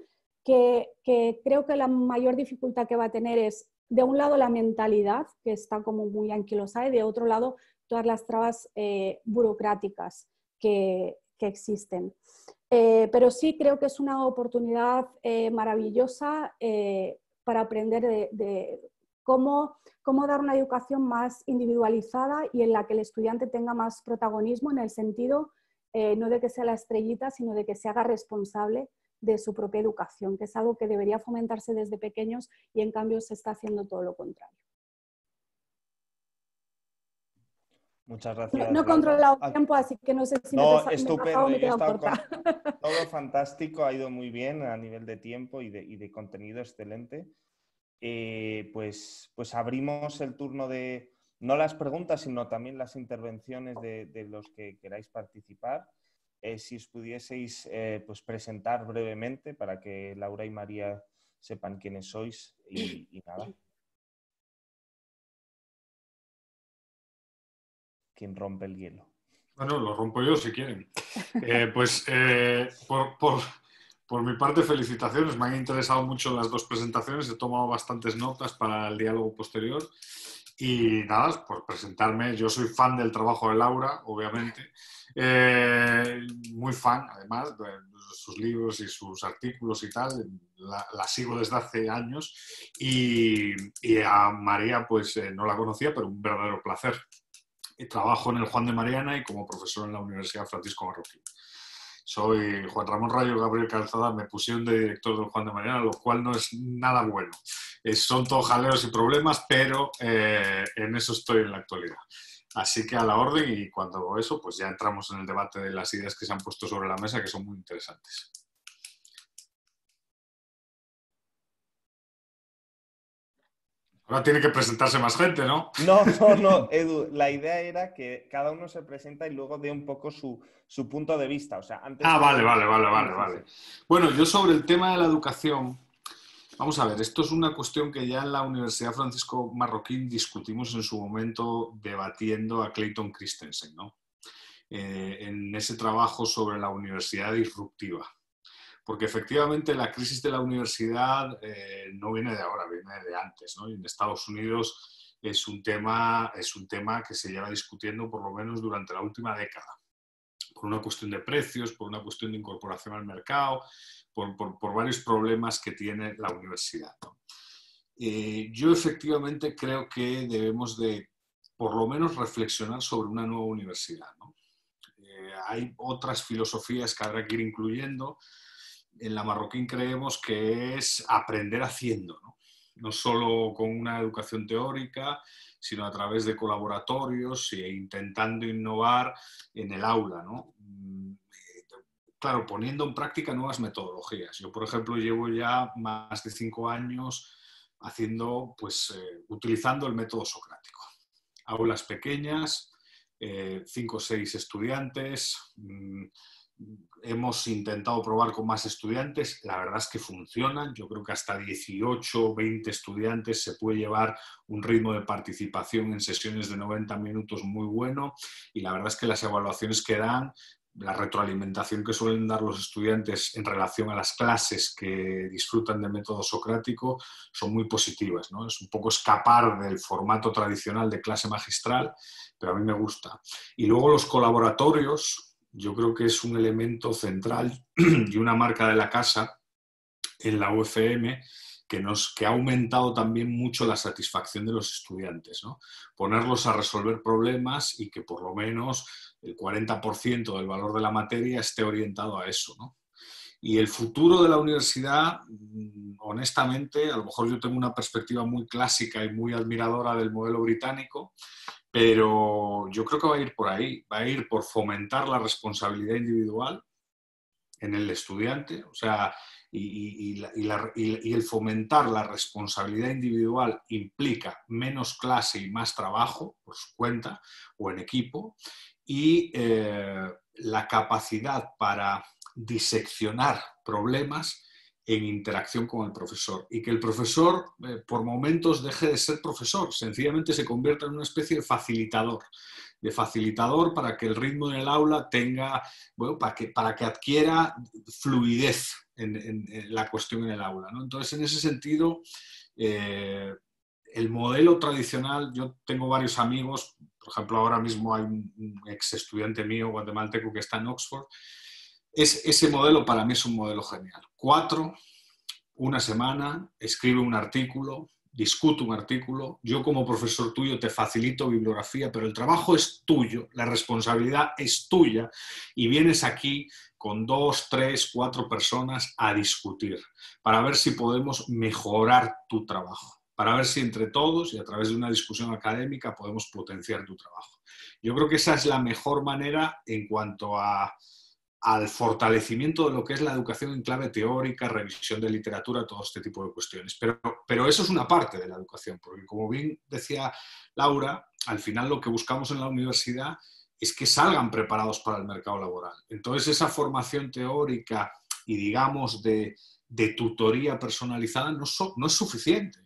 que creo que la mayor dificultad que va a tener es, de un lado, la mentalidad, que está como muy anquilosada, y de otro lado, todas las trabas burocráticas que existen. Pero sí creo que es una oportunidad maravillosa para aprender de cómo dar una educación más individualizada y en la que el estudiante tenga más protagonismo en el sentido no de que sea la estrellita, sino de que se haga responsable de su propia educación, que es algo que debería fomentarse desde pequeños y en cambio se está haciendo todo lo contrario. Muchas gracias. No he controlado el tiempo, así que no sé si no, me he estupendo. me he quedado corta. Todo fantástico, ha ido muy bien a nivel de tiempo y de contenido excelente. Pues abrimos el turno de, no las preguntas, sino también las intervenciones de los que queráis participar. Si os pudieseis pues presentar brevemente para que Laura y María sepan quiénes sois y nada. ¿Quién rompe el hielo? Bueno, lo rompo yo si quieren. Por mi parte, felicitaciones. Me han interesado mucho las dos presentaciones. He tomado bastantes notas para el diálogo posterior. Y nada, por presentarme, yo soy fan del trabajo de Laura, obviamente. Muy fan, además, de sus libros y sus artículos y tal. La sigo desde hace años. Y a María, pues no la conocía, pero un verdadero placer. Trabajo en el Juan de Mariana y como profesor en la Universidad Francisco Marroquín. Soy Juan Ramón Rayo Gabriel Calzada, me pusieron de director del Juan de Mariana, lo cual no es nada bueno. Son todos jaleos y problemas, pero en eso estoy en la actualidad. Así que a la orden, y cuando hago eso, pues ya entramos en el debate de las ideas que se han puesto sobre la mesa, que son muy interesantes. Ahora tiene que presentarse más gente, ¿no? No, Edu, la idea era que cada uno se presenta y luego dé un poco su punto de vista. O sea, antes vale. Bueno, yo sobre el tema de la educación, vamos a ver, esto es una cuestión que ya en la Universidad Francisco Marroquín discutimos en su momento debatiendo a Clayton Christensen, ¿no? En ese trabajo sobre la universidad disruptiva. Porque efectivamente la crisis de la universidad no viene de ahora, viene de antes, ¿no? Y en Estados Unidos es un tema que se lleva discutiendo por lo menos durante la última década. Por una cuestión de precios, por una cuestión de incorporación al mercado, por varios problemas que tiene la universidad, ¿no? Yo efectivamente creo que debemos de, por lo menos, reflexionar sobre una nueva universidad, ¿no? Hay otras filosofías que habrá que ir incluyendo. En la Marroquín creemos que es aprender haciendo, ¿no? No solo con una educación teórica, sino a través de colaboratorios e intentando innovar en el aula, ¿no? Claro, poniendo en práctica nuevas metodologías. Yo, por ejemplo, llevo ya más de 5 años utilizando el método socrático. Aulas pequeñas, 5 o 6 estudiantes. Hemos intentado probar con más estudiantes, la verdad es que funcionan. Yo creo que hasta 18 o 20 estudiantes se puede llevar un ritmo de participación en sesiones de 90 minutos muy bueno, y la verdad es que las evaluaciones que dan, la retroalimentación que suelen dar los estudiantes en relación a las clases que disfrutan del método socrático son muy positivas, ¿no? Es un poco escapar del formato tradicional de clase magistral, pero a mí me gusta. Y luego los colaboratorios, yo creo que es un elemento central y una marca de la casa en la UFM que ha aumentado también mucho la satisfacción de los estudiantes, ¿no? Ponerlos a resolver problemas y que por lo menos el 40% del valor de la materia esté orientado a eso, ¿no? Y el futuro de la universidad, honestamente, a lo mejor yo tengo una perspectiva muy clásica y muy admiradora del modelo británico, pero yo creo que va a ir por ahí, va a ir por fomentar la responsabilidad individual en el estudiante, o sea, y el fomentar la responsabilidad individual implica menos clase y más trabajo por su cuenta o en equipo, y la capacidad para diseccionar problemas en interacción con el profesor, y que el profesor por momentos deje de ser profesor, sencillamente se convierta en una especie de facilitador para que el ritmo en el aula tenga, bueno, para que adquiera fluidez en la cuestión en el aula, ¿no? Entonces, en ese sentido, el modelo tradicional, yo tengo varios amigos, por ejemplo, ahora mismo hay un ex estudiante mío guatemalteco que está en Oxford. Ese modelo para mí es un modelo genial. 4, una semana, escribe un artículo, discuto un artículo, yo como profesor tuyo te facilito bibliografía, pero el trabajo es tuyo, la responsabilidad es tuya, y vienes aquí con 2, 3, 4 personas a discutir para ver si podemos mejorar tu trabajo, para ver si entre todos y a través de una discusión académica podemos potenciar tu trabajo. Yo creo que esa es la mejor manera en cuanto al fortalecimiento de lo que es la educación en clave teórica, revisión de literatura, todo este tipo de cuestiones. Pero eso es una parte de la educación, porque como bien decía Laura, al final lo que buscamos en la universidad es que salgan preparados para el mercado laboral. Entonces esa formación teórica y digamos de tutoría personalizada no es suficiente.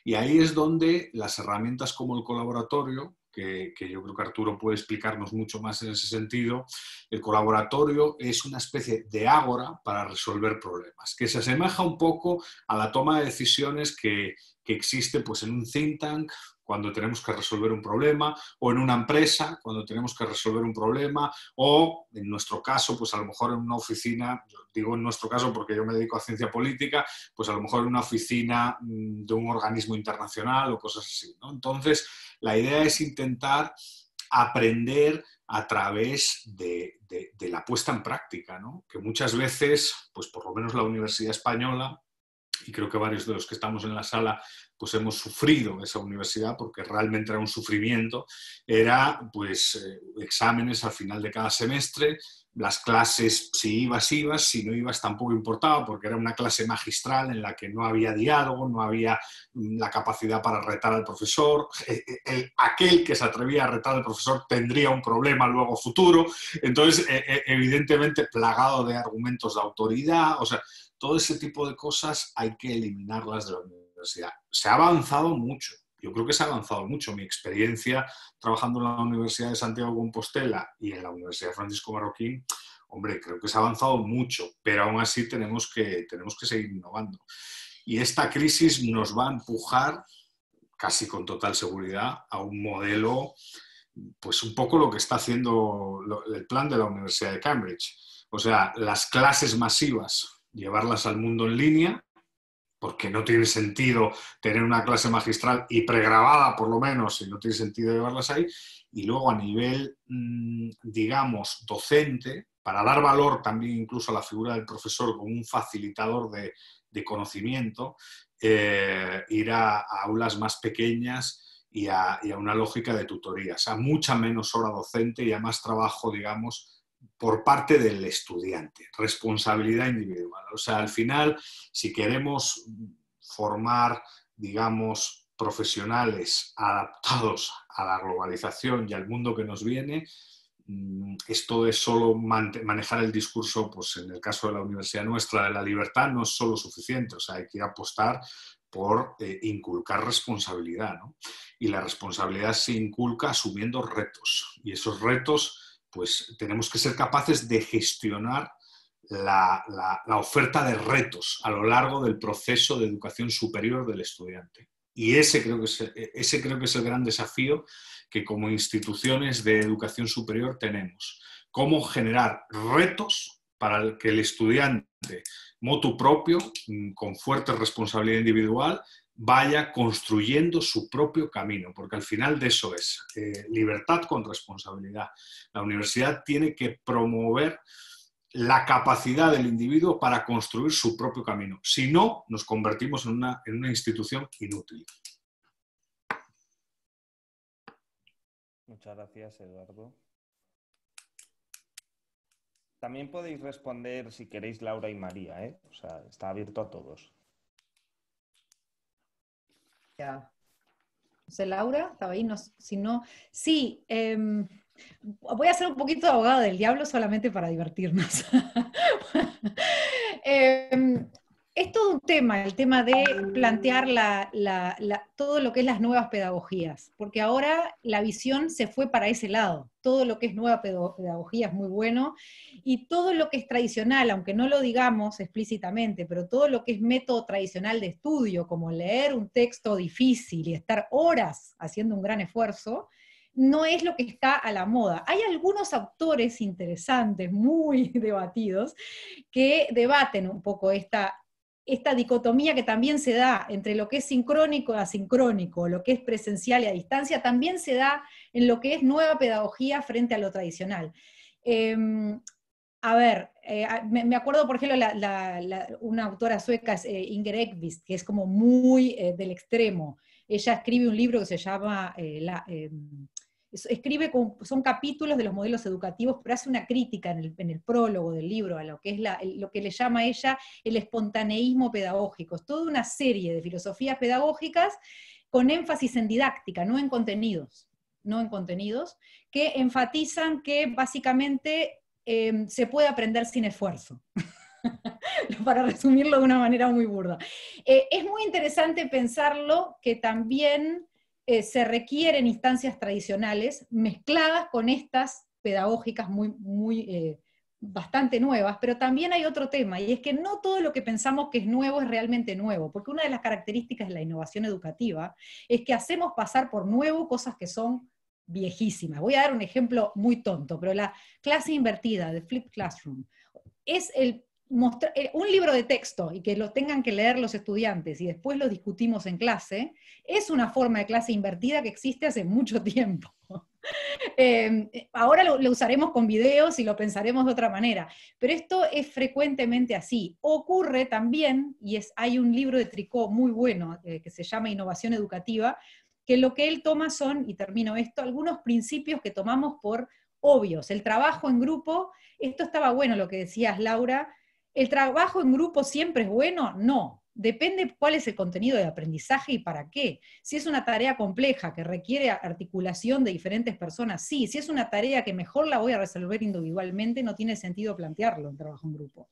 Y ahí es donde las herramientas como el colaboratorio, que yo creo que Arturo puede explicarnos mucho más en ese sentido, el colaboratorio es una especie de ágora para resolver problemas, que se asemeja un poco a la toma de decisiones que existe pues, en un think tank cuando tenemos que resolver un problema, o en una empresa cuando tenemos que resolver un problema, o en nuestro caso, pues a lo mejor en una oficina, digo en nuestro caso porque yo me dedico a ciencia política, pues a lo mejor en una oficina de un organismo internacional o cosas así, ¿no? Entonces, la idea es intentar aprender a través de la puesta en práctica, ¿no? Que muchas veces, pues por lo menos la Universidad Española, y creo que varios de los que estamos en la sala pues hemos sufrido esa universidad porque realmente era un sufrimiento, era pues exámenes al final de cada semestre, las clases, si ibas, si no ibas tampoco importaba porque era una clase magistral en la que no había diálogo, no había la capacidad para retar al profesor, aquel que se atrevía a retar al profesor tendría un problema luego futuro, entonces evidentemente plagado de argumentos de autoridad, o sea, todo ese tipo de cosas hay que eliminarlas de la universidad. Se ha avanzado mucho, yo creo que se ha avanzado mucho. Mi experiencia trabajando en la Universidad de Santiago de Compostela y en la Universidad Francisco Marroquín, hombre, creo que se ha avanzado mucho, pero aún así tenemos que seguir innovando. Y esta crisis nos va a empujar, casi con total seguridad, a un modelo, pues un poco lo que está haciendo el plan de la Universidad de Cambridge. O sea, las clases masivas, llevarlas al mundo en línea, porque no tiene sentido tener una clase magistral y pregrabada, por lo menos, y no tiene sentido llevarlas ahí. Y luego a nivel, digamos, docente, para dar valor también incluso a la figura del profesor como un facilitador de conocimiento, ir a aulas más pequeñas y a una lógica de tutorías, a mucha menos hora docente y a más trabajo, digamos, por parte del estudiante, responsabilidad individual. O sea, al final, si queremos formar, digamos, profesionales adaptados a la globalización y al mundo que nos viene, esto es solo manejar el discurso, pues en el caso de la universidad nuestra, de la libertad, no es solo suficiente. O sea, hay que apostar por inculcar responsabilidad, ¿no? Y la responsabilidad se inculca asumiendo retos. Y esos retos, pues tenemos que ser capaces de gestionar la oferta de retos a lo largo del proceso de educación superior del estudiante. Y ese creo que es el gran desafío que como instituciones de educación superior tenemos. Cómo generar retos para que el estudiante, motu propio, con fuerte responsabilidad individual, vaya construyendo su propio camino, porque al final de eso es libertad con responsabilidad. La universidad tiene que promover la capacidad del individuo para construir su propio camino. Si no, nos convertimos en una institución inútil. Muchas gracias, Eduardo. También podéis responder, si queréis, Laura y María, ¿eh? O sea, está abierto a todos. Ya. No sé, Laura, ¿estaba ahí? No, si no, sí, voy a ser un poquito abogada del diablo solamente para divertirnos. Es todo un tema, el tema de plantear todo lo que es las nuevas pedagogías, porque ahora la visión se fue para ese lado. Todo lo que es nueva pedagogía es muy bueno, y todo lo que es tradicional, aunque no lo digamos explícitamente, pero todo lo que es método tradicional de estudio, como leer un texto difícil y estar horas haciendo un gran esfuerzo, no es lo que está a la moda. Hay algunos autores interesantes, muy debatidos, que debaten un poco esta dicotomía que también se da entre lo que es sincrónico y asincrónico, lo que es presencial y a distancia, también se da en lo que es nueva pedagogía frente a lo tradicional. A ver, me acuerdo, por ejemplo, una autora sueca, Inger Ekvist, que es como muy del extremo. Ella escribe un libro que se llama son capítulos de los modelos educativos, pero hace una crítica en el prólogo del libro a lo que es lo que le llama ella el espontaneísmo pedagógico. Es toda una serie de filosofías pedagógicas con énfasis en didáctica, no en contenidos, que enfatizan que básicamente se puede aprender sin esfuerzo. Para resumirlo de una manera muy burda. Es muy interesante pensarlo que también se requieren instancias tradicionales mezcladas con estas pedagógicas bastante nuevas, pero también hay otro tema, y es que no todo lo que pensamos que es nuevo es realmente nuevo, porque una de las características de la innovación educativa es que hacemos pasar por nuevo cosas que son viejísimas. Voy a dar un ejemplo muy tonto, pero la clase invertida de Flipped Classroom es un libro de texto y que lo tengan que leer los estudiantes y después lo discutimos en clase, es una forma de clase invertida que existe hace mucho tiempo. Ahora lo usaremos con videos y lo pensaremos de otra manera, pero esto es frecuentemente así. Ocurre también, y hay un libro de Tricot muy bueno que se llama Innovación Educativa, que lo que él toma son, y termino esto, algunos principios que tomamos por obvios. El trabajo en grupo, esto estaba bueno lo que decías, Laura. ¿El trabajo en grupo siempre es bueno? No. Depende cuál es el contenido de aprendizaje y para qué. Si es una tarea compleja que requiere articulación de diferentes personas, sí. Si es una tarea que mejor la voy a resolver individualmente, no tiene sentido plantearlo en trabajo en grupo.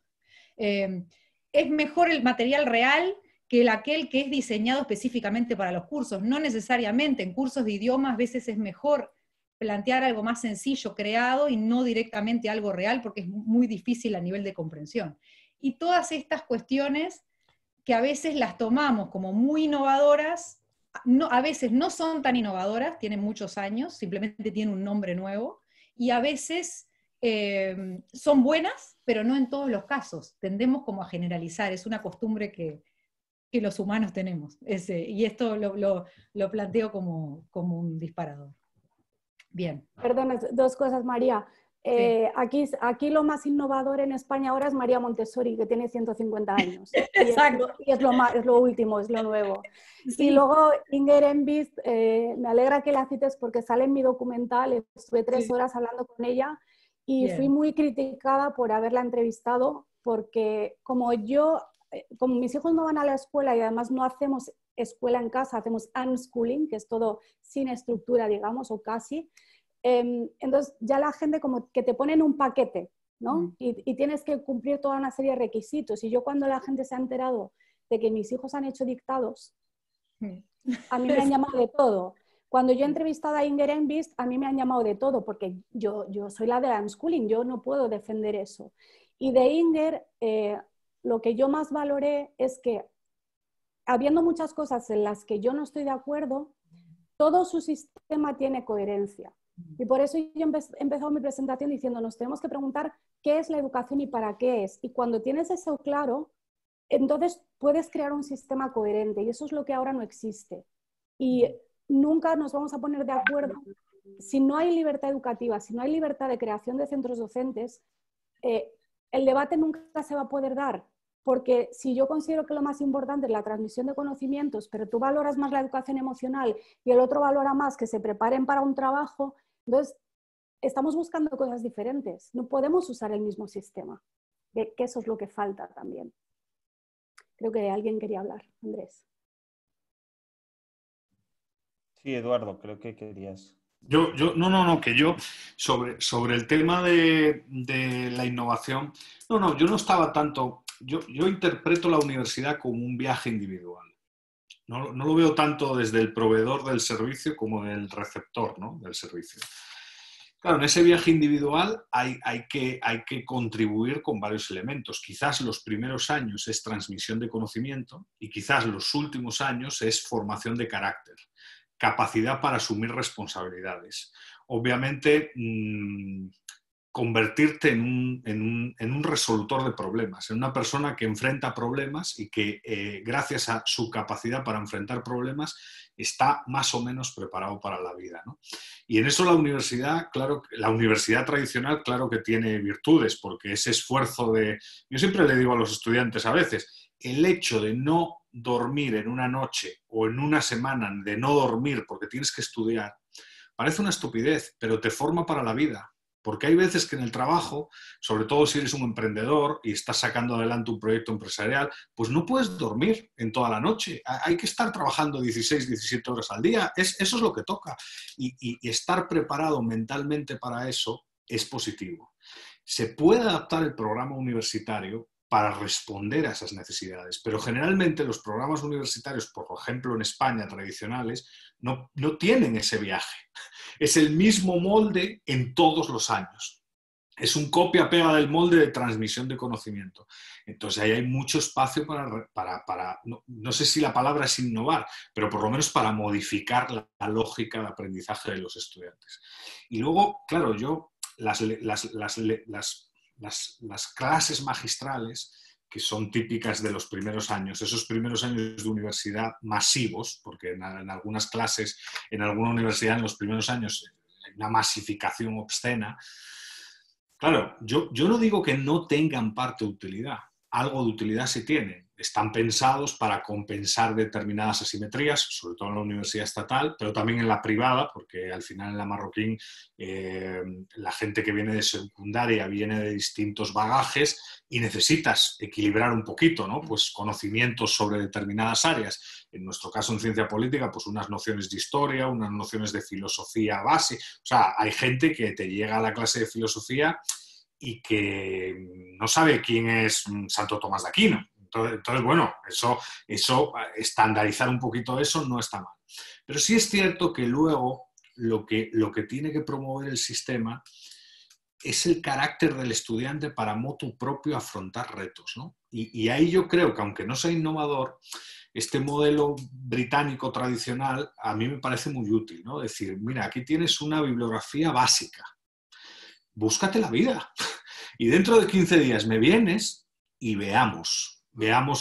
Es mejor el material real que aquel que es diseñado específicamente para los cursos. No necesariamente. En cursos de idiomas a veces es mejor plantear algo más sencillo, creado, y no directamente algo real, porque es muy difícil a nivel de comprensión. Y todas estas cuestiones que a veces las tomamos como muy innovadoras, a veces no son tan innovadoras, tienen muchos años, simplemente tienen un nombre nuevo, y a veces son buenas, pero no en todos los casos. Tendemos como a generalizar, es una costumbre que los humanos tenemos. Y esto lo planteo como un disparador. Bien. Perdona, dos cosas, María. Sí. Aquí lo más innovador en España ahora es María Montessori, que tiene 150 años. Exacto. Y es lo último, es lo nuevo. Sí. Y luego Inger Ekvist, me alegra que la cites porque sale en mi documental, estuve 3 horas hablando con ella y Bien. fui muy criticada por haberla entrevistado porque como mis hijos no van a la escuela y además no hacemos escuela en casa, hacemos unschooling, que es todo sin estructura, digamos, o casi. Entonces ya la gente como que te ponen un paquete, ¿no? Y tienes que cumplir toda una serie de requisitos. Y yo cuando la gente se ha enterado de que mis hijos han hecho dictados, a mí me han llamado de todo. Cuando yo he entrevistado a Inger Ekvist, a mí me han llamado de todo, porque yo soy la de unschooling, yo no puedo defender eso. Y de Inger, lo que yo más valoré es que, habiendo muchas cosas en las que yo no estoy de acuerdo, todo su sistema tiene coherencia. Y por eso yo he empezado mi presentación diciendo, nos tenemos que preguntar qué es la educación y para qué es. Y cuando tienes eso claro, entonces puedes crear un sistema coherente. Y eso es lo que ahora no existe. Y nunca nos vamos a poner de acuerdo. Si no hay libertad educativa, si no hay libertad de creación de centros docentes, el debate nunca se va a poder dar, porque si yo considero que lo más importante es la transmisión de conocimientos, pero tú valoras más la educación emocional y el otro valora más que se preparen para un trabajo, entonces estamos buscando cosas diferentes. No podemos usar el mismo sistema, que eso es lo que falta también. Creo que alguien quería hablar, Andrés. Sí, Eduardo, creo que querías. Que yo, sobre el tema de la innovación, yo no estaba tanto, yo interpreto la universidad como un viaje individual. No lo veo tanto desde el proveedor del servicio como del receptor, ¿no?, del servicio. Claro, en ese viaje individual hay que contribuir con varios elementos. Quizás los primeros años es transmisión de conocimiento y quizás los últimos años es formación de carácter, capacidad para asumir responsabilidades. Obviamente, convertirte en un resolutor de problemas, en una persona que enfrenta problemas y que gracias a su capacidad para enfrentar problemas está más o menos preparado para la vida, ¿no? Y en eso la universidad, claro, la universidad tradicional, claro que tiene virtudes, porque ese esfuerzo de... Yo siempre le digo a los estudiantes a veces, el hecho de no dormir en una noche o en una semana, de no dormir porque tienes que estudiar, parece una estupidez, pero te forma para la vida. Porque hay veces que en el trabajo, sobre todo si eres un emprendedor y estás sacando adelante un proyecto empresarial, pues no puedes dormir en toda la noche. Hay que estar trabajando 16, 17 horas al día. Eso es lo que toca. Y estar preparado mentalmente para eso es positivo. Se puede adaptar el programa universitario para responder a esas necesidades, pero generalmente los programas universitarios, por ejemplo en España, tradicionales, no tienen ese viaje. Es el mismo molde en todos los años. Es un copia-pega del molde de transmisión de conocimiento. Entonces ahí hay mucho espacio para no sé si la palabra es innovar, pero por lo menos para modificar la lógica de aprendizaje de los estudiantes. Y luego, claro, yo las clases magistrales que son típicas de los primeros años, esos primeros años de universidad masivos, porque en algunas clases, en alguna universidad en los primeros años hay una masificación obscena. Claro, yo no digo que no tengan parte de utilidad, algo de utilidad sí tienen. Están pensados para compensar determinadas asimetrías, sobre todo en la universidad estatal, pero también en la privada, porque al final en la Marroquín la gente que viene de secundaria viene de distintos bagajes y necesitas equilibrar un poquito, ¿no? Pues conocimientos sobre determinadas áreas. En nuestro caso en ciencia política, pues unas nociones de historia, unas nociones de filosofía base. O sea, hay gente que te llega a la clase de filosofía y que no sabe quién es Santo Tomás de Aquino. Entonces, bueno, eso, estandarizar un poquito eso no está mal. Pero sí es cierto que luego lo que tiene que promover el sistema es el carácter del estudiante para motu propio afrontar retos, ¿no? Y ahí yo creo que, aunque no sea innovador, este modelo británico tradicional a mí me parece muy útil, ¿no? Es decir, mira, aquí tienes una bibliografía básica, búscate la vida. Y dentro de 15 días me vienes y veamos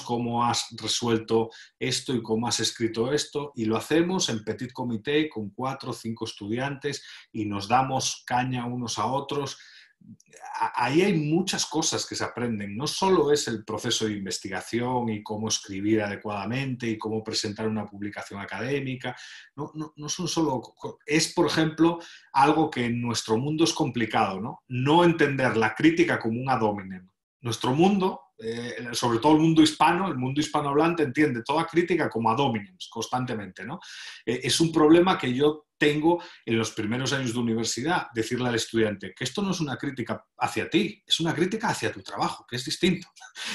cómo has resuelto esto y cómo has escrito esto, y lo hacemos en petit comité con 4 o 5 estudiantes y nos damos caña unos a otros. Ahí hay muchas cosas que se aprenden. No solo es el proceso de investigación y cómo escribir adecuadamente y cómo presentar una publicación académica. No son solo... Es, por ejemplo, algo que en nuestro mundo es complicado, ¿no? No entender la crítica como un ad hominem. Nuestro mundo, sobre todo el mundo hispanohablante, entiende toda crítica como ad hominem constantemente, ¿no? Es un problema que yo tengo en los primeros años de universidad, decirle al estudiante que esto no es una crítica hacia ti, es una crítica hacia tu trabajo, que es distinto.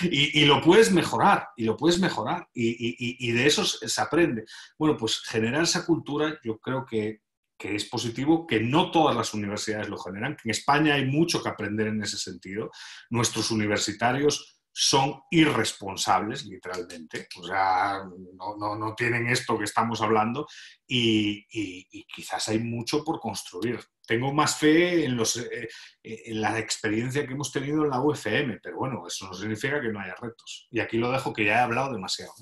Y lo puedes mejorar, y de eso se aprende. Bueno, pues generar esa cultura yo creo que es positivo, que no todas las universidades lo generan, que en España hay mucho que aprender en ese sentido. Nuestros universitarios son irresponsables, literalmente, o sea, no tienen esto que estamos hablando y quizás hay mucho por construir. Tengo más fe en la experiencia que hemos tenido en la UFM, pero bueno, eso no significa que no haya retos. Y aquí lo dejo, que ya he hablado demasiado.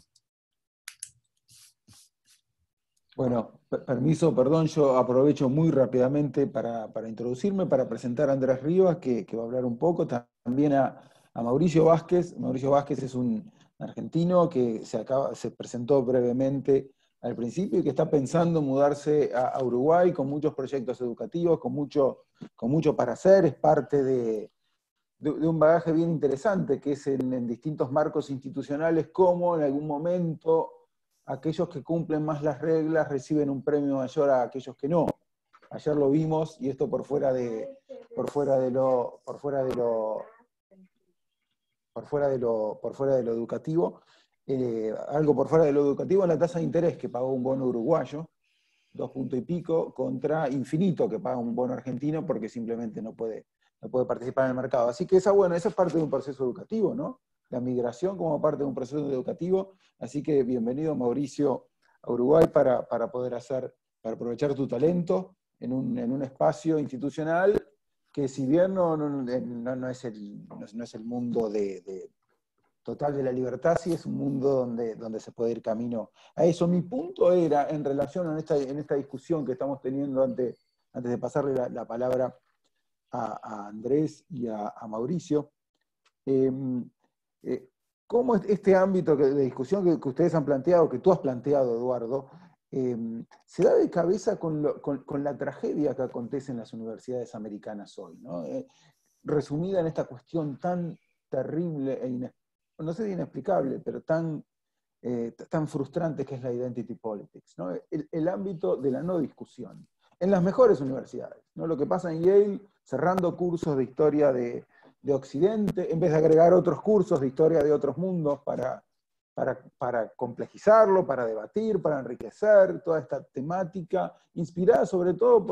Bueno, permiso, perdón, yo aprovecho muy rápidamente para introducirme, para presentar a Andrés Rivas, que va a hablar un poco, también a a Mauricio Vázquez. Mauricio Vázquez es un argentino que se presentó brevemente al principio y que está pensando mudarse a Uruguay con muchos proyectos educativos, con mucho para hacer. Es parte de un bagaje bien interesante, que es en distintos marcos institucionales, como en algún momento aquellos que cumplen más las reglas reciben un premio mayor a aquellos que no. Ayer lo vimos, y esto por fuera de lo educativo, algo por fuera de lo educativo, en la tasa de interés que pagó un bono uruguayo, 2 puntos y pico, contra Infinito, que paga un bono argentino porque simplemente no puede participar en el mercado. Así que esa es parte de un proceso educativo, ¿no? La migración como parte de un proceso educativo. Así que bienvenido, Mauricio, a Uruguay para aprovechar tu talento en un espacio institucional que, si bien no es el mundo total de la libertad, sí es un mundo donde se puede ir camino a eso. Mi punto era, en relación a esta discusión que estamos teniendo antes de pasarle la palabra a Andrés y a Mauricio, cómo este ámbito de discusión que ustedes han planteado, que tú has planteado, Eduardo, se da de cabeza con la tragedia que acontece en las universidades americanas hoy, ¿no? Resumida en esta cuestión tan terrible no sé si inexplicable, pero tan frustrante que es la identity politics, ¿no? El ámbito de la no discusión. En las mejores universidades, ¿no? Lo que pasa en Yale, cerrando cursos de historia de Occidente, en vez de agregar otros cursos de historia de otros mundos para complejizarlo, para debatir, para enriquecer toda esta temática, inspirada sobre todo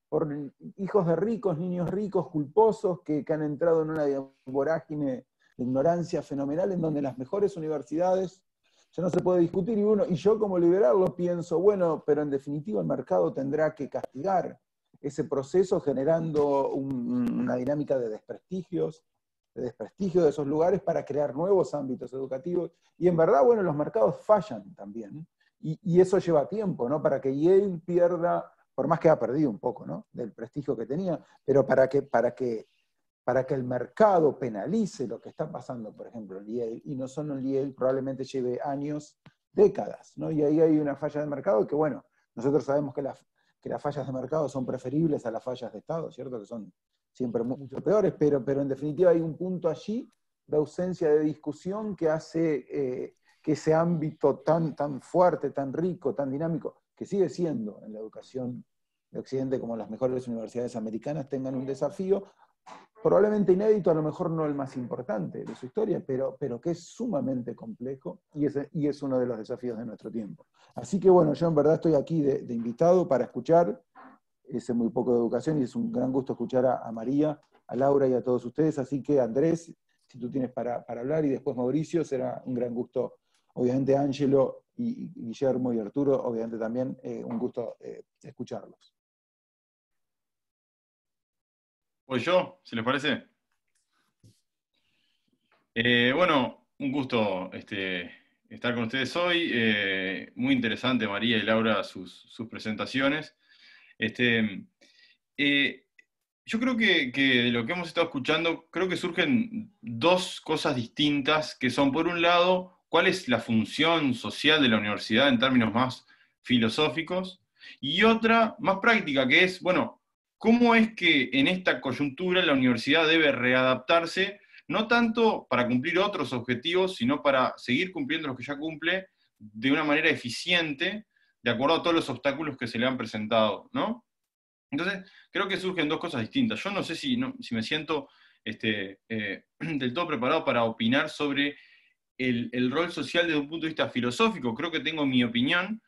por hijos de ricos, niños ricos, culposos, que han entrado en una vorágine de ignorancia fenomenal, en donde las mejores universidades ya no se puede discutir, y yo como liberal lo pienso, bueno, pero en definitiva el mercado tendrá que castigar ese proceso generando una dinámica de desprestigio de esos lugares para crear nuevos ámbitos educativos, y en verdad, bueno, los mercados fallan también, y eso lleva tiempo, ¿no? Para que Yale pierda, por más que ha perdido un poco, ¿no?, del prestigio que tenía, pero para que el mercado penalice lo que está pasando, por ejemplo, en Yale, y no solo en Yale, probablemente lleve años, décadas, ¿no? Y ahí hay una falla de mercado que, bueno, nosotros sabemos que las fallas de mercado son preferibles a las fallas de Estado, ¿cierto? Que son siempre mucho peores, pero en definitiva hay un punto allí de ausencia de discusión que hace que ese ámbito tan fuerte, tan rico, tan dinámico, que sigue siendo en la educación de Occidente como las mejores universidades americanas, tengan un desafío probablemente inédito, a lo mejor no el más importante de su historia, pero que es sumamente complejo y es uno de los desafíos de nuestro tiempo. Así que bueno, yo en verdad estoy aquí de invitado para escuchar, sé muy poco de educación y es un gran gusto escuchar a María, a Laura y a todos ustedes, así que Andrés, si tú tienes para hablar, y después Mauricio, será un gran gusto, obviamente Ángelo y Guillermo y Arturo, obviamente también un gusto escucharlos. Pues yo, ¿se les parece? Bueno, un gusto estar con ustedes hoy. Muy interesante, María y Laura, sus presentaciones. Yo creo que de lo que hemos estado escuchando, creo que surgen dos cosas distintas, que son, por un lado, cuál es la función social de la universidad en términos más filosóficos, y otra más práctica, que es, bueno, cómo es que en esta coyuntura la universidad debe readaptarse, no tanto para cumplir otros objetivos, sino para seguir cumpliendo los que ya cumple de una manera eficiente, de acuerdo a todos los obstáculos que se le han presentado, ¿no? Entonces, creo que surgen dos cosas distintas. Yo no sé si me siento del todo preparado para opinar sobre el rol social desde un punto de vista filosófico. Creo que tengo mi opinión,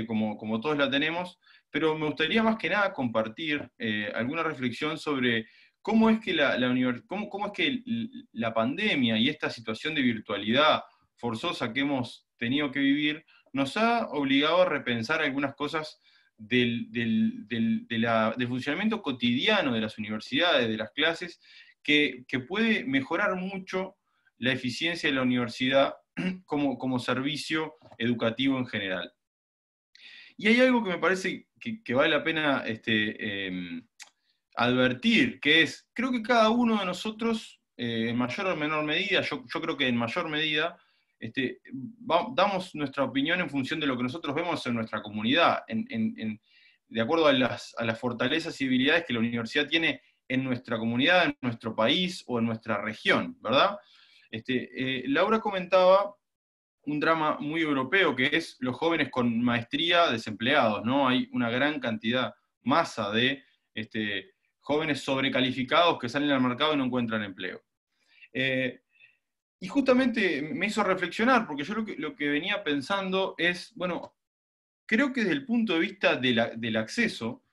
como todos la tenemos, pero me gustaría más que nada compartir alguna reflexión sobre cómo es que cómo es que la pandemia y esta situación de virtualidad forzosa que hemos tenido que vivir nos ha obligado a repensar algunas cosas del funcionamiento cotidiano de las universidades, de las clases, que puede mejorar mucho la eficiencia de la universidad como servicio educativo en general. Y hay algo que me parece que vale la pena advertir, que es, creo que cada uno de nosotros en mayor o menor medida, yo creo que en mayor medida, damos nuestra opinión en función de lo que nosotros vemos en nuestra comunidad, de acuerdo a las fortalezas y debilidades que la universidad tiene en nuestra comunidad, en nuestro país o en nuestra región, ¿verdad? Laura comentaba un drama muy europeo, que es los jóvenes con maestría desempleados, ¿no? Hay una gran cantidad, masa de jóvenes sobrecalificados que salen al mercado y no encuentran empleo. Y justamente me hizo reflexionar, porque yo lo que venía pensando es, bueno, creo que desde el punto de vista del acceso,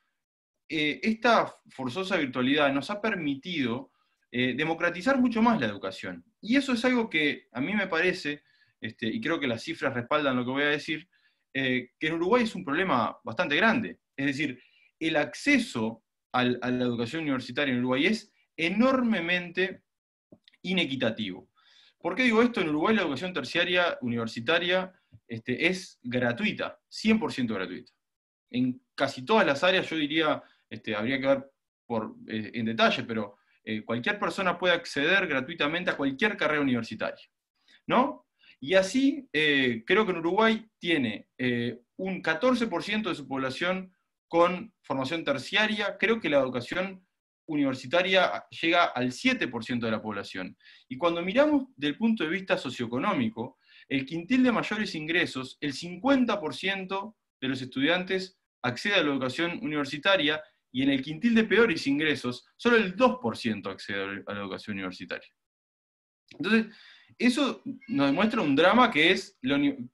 esta forzosa virtualidad nos ha permitido democratizar mucho más la educación. Y eso es algo que a mí me parece, y creo que las cifras respaldan lo que voy a decir, que en Uruguay es un problema bastante grande. Es decir, el acceso a la educación universitaria en Uruguay es enormemente inequitativo. ¿Por qué digo esto? En Uruguay la educación terciaria universitaria es gratuita, 100% gratuita. En casi todas las áreas, yo diría, habría que ver en detalle, pero cualquier persona puede acceder gratuitamente a cualquier carrera universitaria, ¿no? Y así, creo que en Uruguay tiene un 14% de su población con formación terciaria. Creo que la educación universitaria llega al 7% de la población. Y cuando miramos del punto de vista socioeconómico, el quintil de mayores ingresos, el 50% de los estudiantes accede a la educación universitaria, y en el quintil de peores ingresos, solo el 2% accede a la educación universitaria. Entonces, eso nos demuestra un drama que es,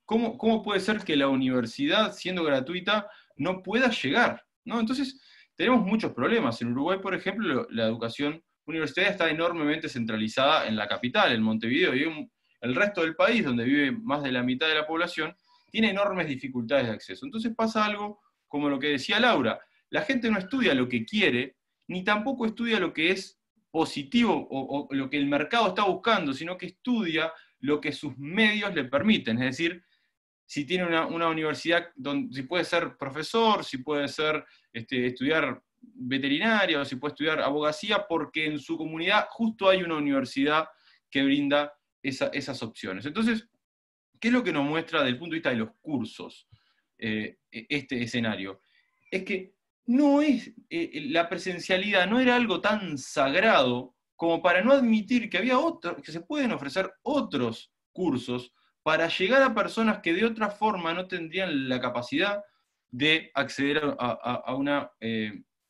¿cómo puede ser que la universidad, siendo gratuita, no pueda llegar, ¿no? Entonces, tenemos muchos problemas. En Uruguay, por ejemplo, la educación universitaria está enormemente centralizada en la capital, en Montevideo, y el resto del país, donde vive más de la mitad de la población, tiene enormes dificultades de acceso. Entonces pasa algo como lo que decía Laura: la gente no estudia lo que quiere, ni tampoco estudia lo que es positivo o lo que el mercado está buscando, sino que estudia lo que sus medios le permiten. Es decir, si tiene una universidad, si puede ser profesor, si puede ser estudiar veterinaria, o si puede estudiar abogacía, porque en su comunidad justo hay una universidad que brinda esas opciones. Entonces, ¿qué es lo que nos muestra desde el punto de vista de los cursos este escenario? Es que no es, la presencialidad no era algo tan sagrado como para no admitir que que se pueden ofrecer otros cursos para llegar a personas que de otra forma no tendrían la capacidad de acceder a una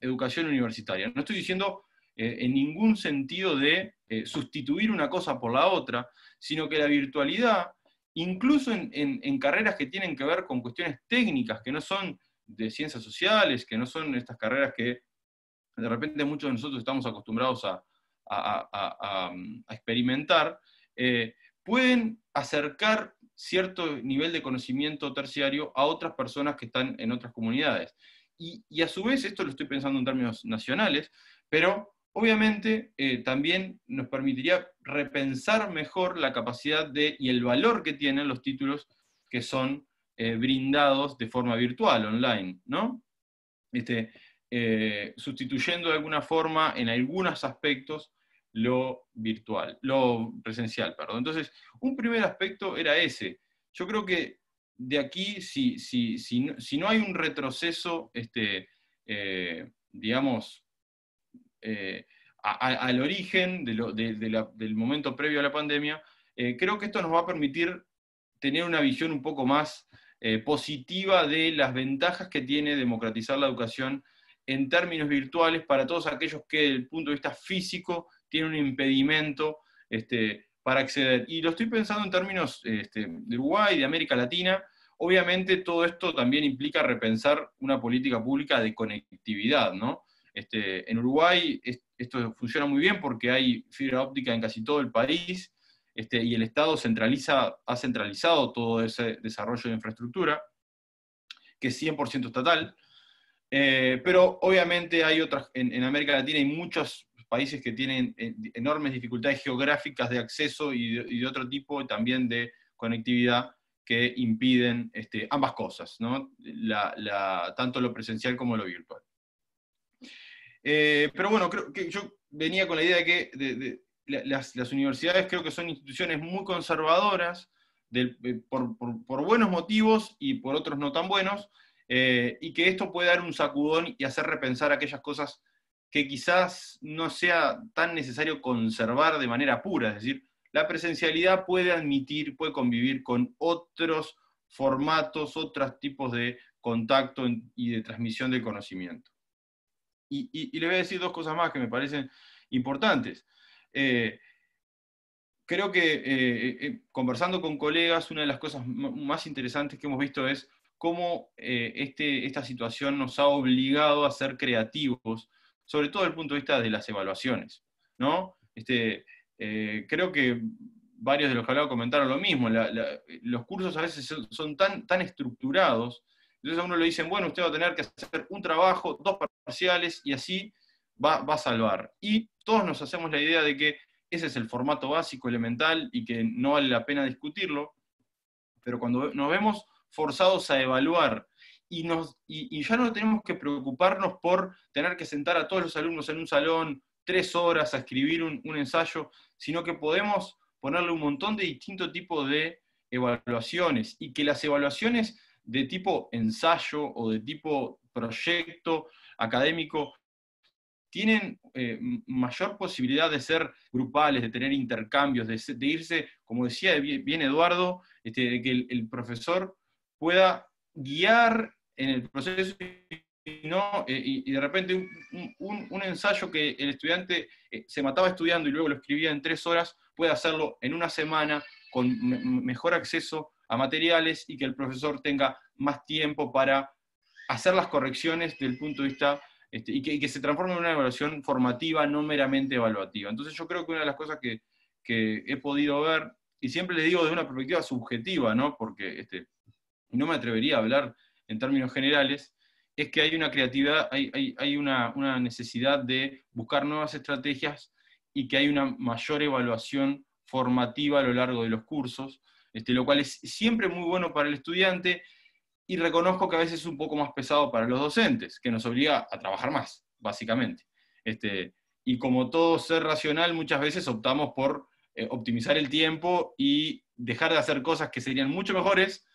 educación universitaria. No estoy diciendo en ningún sentido de sustituir una cosa por la otra, sino que la virtualidad, incluso en carreras que tienen que ver con cuestiones técnicas, que no son de ciencias sociales, que no son estas carreras que de repente muchos de nosotros estamos acostumbrados a experimentar, pueden acercar cierto nivel de conocimiento terciario a otras personas que están en otras comunidades. Y a su vez, esto lo estoy pensando en términos nacionales, pero obviamente también nos permitiría repensar mejor la capacidad y el valor que tienen los títulos que son brindados de forma virtual, online, ¿no? Sustituyendo de alguna forma, en algunos aspectos, lo virtual, lo presencial, perdón. Entonces, un primer aspecto era ese. Yo creo que de aquí, si no hay un retroceso, digamos, al origen del momento previo a la pandemia, creo que esto nos va a permitir tener una visión un poco más positiva de las ventajas que tiene democratizar la educación en términos virtuales para todos aquellos que desde el punto de vista físico tienen un impedimento para acceder. Y lo estoy pensando en términos de Uruguay, de América Latina. Obviamente todo esto también implica repensar una política pública de conectividad, ¿no? En Uruguay esto funciona muy bien porque hay fibra óptica en casi todo el país, y el Estado ha centralizado todo ese desarrollo de infraestructura, que es 100% estatal. Pero obviamente hay otras, en América Latina hay muchos países que tienen enormes dificultades geográficas de acceso y de otro tipo, y también de conectividad, que impiden ambas cosas, ¿no? Tanto lo presencial como lo virtual. Pero bueno, creo que yo venía con la idea de que las universidades creo que son instituciones muy conservadoras, por buenos motivos y por otros no tan buenos, y que esto puede dar un sacudón y hacer repensar aquellas cosas que quizás no sea tan necesario conservar de manera pura. Es decir, la presencialidad puede admitir, puede convivir con otros formatos, otros tipos de contacto y de transmisión del conocimiento. Y le voy a decir dos cosas más que me parecen importantes. Creo que conversando con colegas, una de las cosas más interesantes que hemos visto es cómo esta situación nos ha obligado a ser creativos, sobre todo desde el punto de vista de las evaluaciones, ¿no? Creo que varios de los que hablaban comentaron lo mismo, los cursos a veces son tan estructurados, entonces a uno le dicen, bueno, usted va a tener que hacer un trabajo, 2 parciales, y así va a salvar. Y todos nos hacemos la idea de que ese es el formato básico, elemental, y que no vale la pena discutirlo, pero cuando nos vemos forzados a evaluar, y ya no tenemos que preocuparnos por tener que sentar a todos los alumnos en un salón 3 horas a escribir un ensayo, sino que podemos ponerle un montón de distintos tipos de evaluaciones, y que las evaluaciones de tipo ensayo o de tipo proyecto académico tienen mayor posibilidad de ser grupales, de tener intercambios, de irse, como decía bien Eduardo, de que el profesor pueda guiar en el proceso, y de repente un ensayo que el estudiante se mataba estudiando y luego lo escribía en 3 horas, puede hacerlo en una semana con mejor acceso a materiales, y que el profesor tenga más tiempo para hacer las correcciones desde el punto de vista, y que se transforme en una evaluación formativa, no meramente evaluativa. Entonces yo creo que una de las cosas que he podido ver, y siempre les digo desde una perspectiva subjetiva, ¿no? Porque no me atrevería a hablar en términos generales, es que hay una creatividad, hay una necesidad de buscar nuevas estrategias, y que hay una mayor evaluación formativa a lo largo de los cursos, lo cual es siempre muy bueno para el estudiante, y reconozco que a veces es un poco más pesado para los docentes, que nos obliga a trabajar más, básicamente. Y como todo ser racional, muchas veces optamos por optimizar el tiempo y dejar de hacer cosas que serían mucho mejores,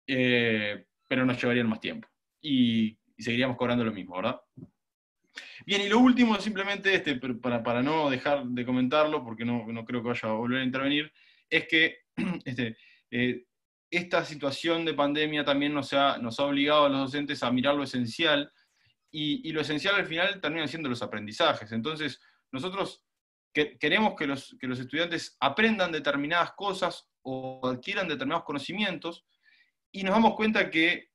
pero nos llevarían más tiempo. Y seguiríamos cobrando lo mismo, ¿verdad? Bien, y lo último, simplemente, para no dejar de comentarlo, porque no creo que vaya a volver a intervenir, es que esta situación de pandemia también nos ha obligado a los docentes a mirar lo esencial, y lo esencial al final terminan siendo los aprendizajes. Entonces, nosotros queremos que los estudiantes aprendan determinadas cosas o adquieran determinados conocimientos, y nos damos cuenta que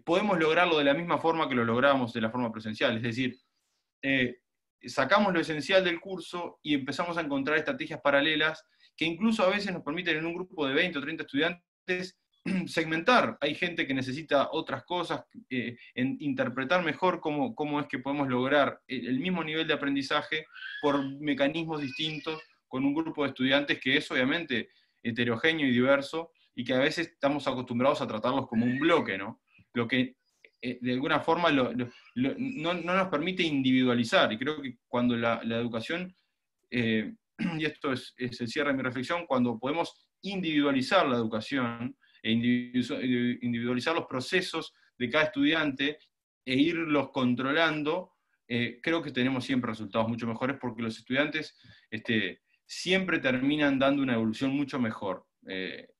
podemos lograrlo de la misma forma que lo logramos de la forma presencial, es decir, sacamos lo esencial del curso y empezamos a encontrar estrategias paralelas que incluso a veces nos permiten en un grupo de 20 o 30 estudiantes segmentar. Hay gente que necesita otras cosas, interpretar mejor cómo es que podemos lograr el mismo nivel de aprendizaje por mecanismos distintos con un grupo de estudiantes que es obviamente heterogéneo y diverso, y que a veces estamos acostumbrados a tratarlos como un bloque, ¿no? Lo que de alguna forma no nos permite individualizar, y creo que cuando la educación, y esto es el cierre de mi reflexión, cuando podemos individualizar la educación, e individualizar los procesos de cada estudiante, e irlos controlando, creo que tenemos siempre resultados mucho mejores, porque los estudiantes siempre terminan dando una evolución mucho mejor,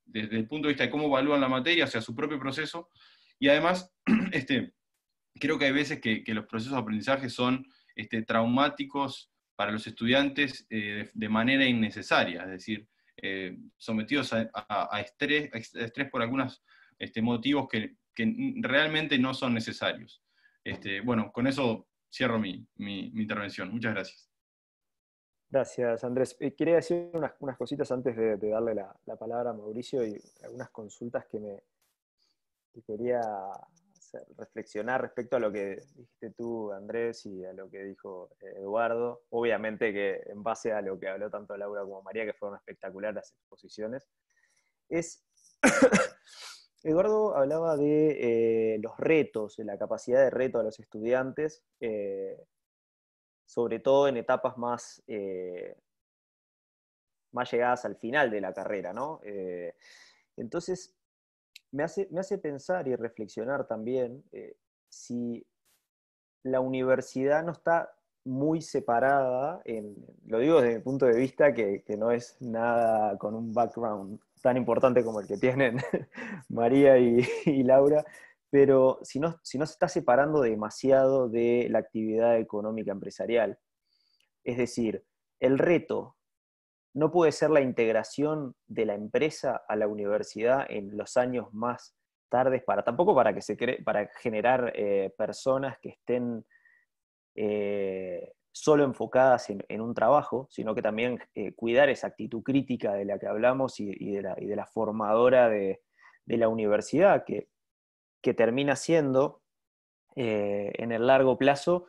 desde el punto de vista de cómo evalúan la materia, o sea, su propio proceso, y además, creo que hay veces que los procesos de aprendizaje son traumáticos para los estudiantes de manera innecesaria, es decir, sometidos a estrés por algunos motivos que realmente no son necesarios. Bueno, con eso cierro mi intervención. Muchas gracias. Gracias, Andrés. Quería decir unas cositas antes de darle la palabra a Mauricio, y algunas consultas que quería reflexionar respecto a lo que dijiste tú, Andrés, y a lo que dijo Eduardo. Obviamente que en base a lo que habló tanto Laura como María, que fueron espectaculares las exposiciones, Eduardo hablaba de los retos, de la capacidad de reto de los estudiantes, sobre todo en etapas más más llegadas al final de la carrera, ¿no? Entonces, me hace pensar y reflexionar también si la universidad no está muy separada, lo digo desde mi punto de vista, que no es nada con un background tan importante como el que tienen María y Laura, pero si no se está separando demasiado de la actividad económica empresarial. Es decir, el reto no puede ser la integración de la empresa a la universidad en los años más tardes, tampoco para para generar personas que estén solo enfocadas en un trabajo, sino que también cuidar esa actitud crítica de la que hablamos y de la formadora de la universidad, que termina siendo en el largo plazo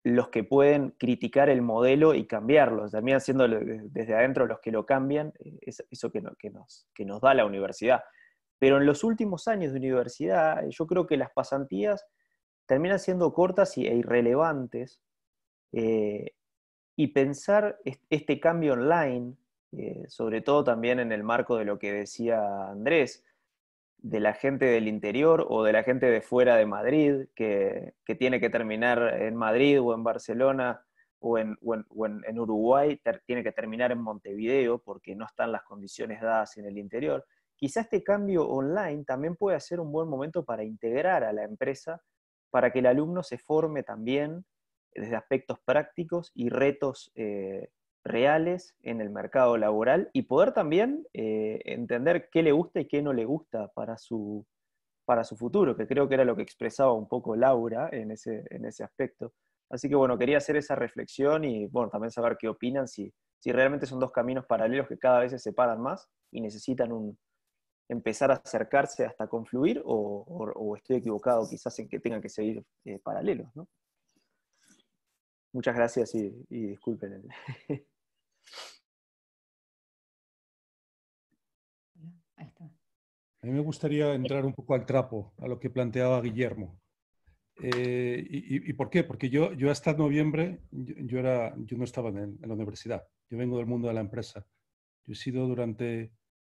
los que pueden criticar el modelo y cambiarlo, terminan siendo desde adentro los que lo cambian, eso que nos da la universidad. Pero en los últimos años de universidad, yo creo que las pasantías terminan siendo cortas e irrelevantes, y pensar este cambio online, sobre todo también en el marco de lo que decía Andrés, de la gente del interior o de la gente de fuera de Madrid, que tiene que terminar en Madrid o en Barcelona o en Uruguay, tiene que terminar en Montevideo porque no están las condiciones dadas en el interior. Quizá este cambio online también puede ser un buen momento para integrar a la empresa, para que el alumno se forme también desde aspectos prácticos y retos reales en el mercado laboral, y poder también entender qué le gusta y qué no le gusta para su futuro, que creo que era lo que expresaba un poco Laura en ese aspecto. Así que bueno, quería hacer esa reflexión y bueno, también saber qué opinan, si realmente son dos caminos paralelos que cada vez se separan más y necesitan empezar a acercarse hasta confluir, o estoy equivocado quizás en que tengan que seguir paralelos, ¿no? Muchas gracias y disculpen. Ahí está. A mí me gustaría entrar un poco al trapo, a lo que planteaba Guillermo. ¿Y por qué? Porque yo hasta noviembre yo no estaba en la universidad. Yo vengo del mundo de la empresa. Yo he sido durante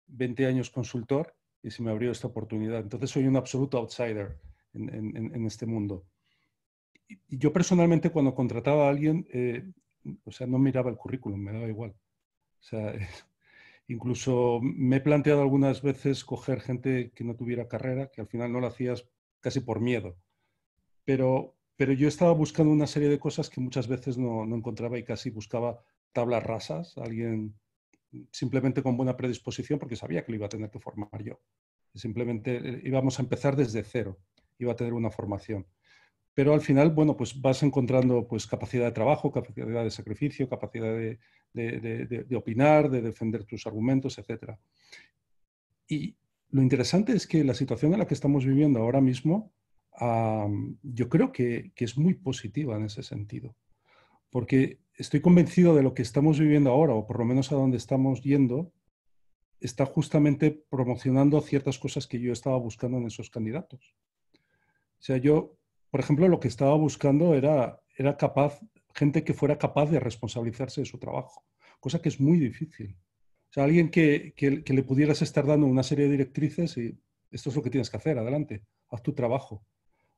20 años consultor y se me abrió esta oportunidad. Entonces soy un absoluto outsider en este mundo. Y yo personalmente cuando contrataba a alguien, o sea, no miraba el currículum, me daba igual. O sea, incluso me he planteado algunas veces coger gente que no tuviera carrera, que al final no lo hacías casi por miedo. Pero yo estaba buscando una serie de cosas que muchas veces no encontraba y casi buscaba tablas rasas, alguien simplemente con buena predisposición porque sabía que lo iba a tener que formar yo. Simplemente íbamos a empezar desde cero, iba a tener una formación. Pero al final, bueno, pues vas encontrando pues, capacidad de trabajo, capacidad de sacrificio, capacidad de opinar, de defender tus argumentos, etc. Y lo interesante es que la situación en la que estamos viviendo ahora mismo, yo creo que es muy positiva en ese sentido. Porque estoy convencido de lo que estamos viviendo ahora, o por lo menos a donde estamos yendo, está justamente promocionando ciertas cosas que yo estaba buscando en esos candidatos. O sea, yo, por ejemplo, lo que estaba buscando era gente que fuera capaz de responsabilizarse de su trabajo, cosa que es muy difícil. O sea, alguien que le pudieras estar dando una serie de directrices y esto es lo que tienes que hacer, adelante, haz tu trabajo.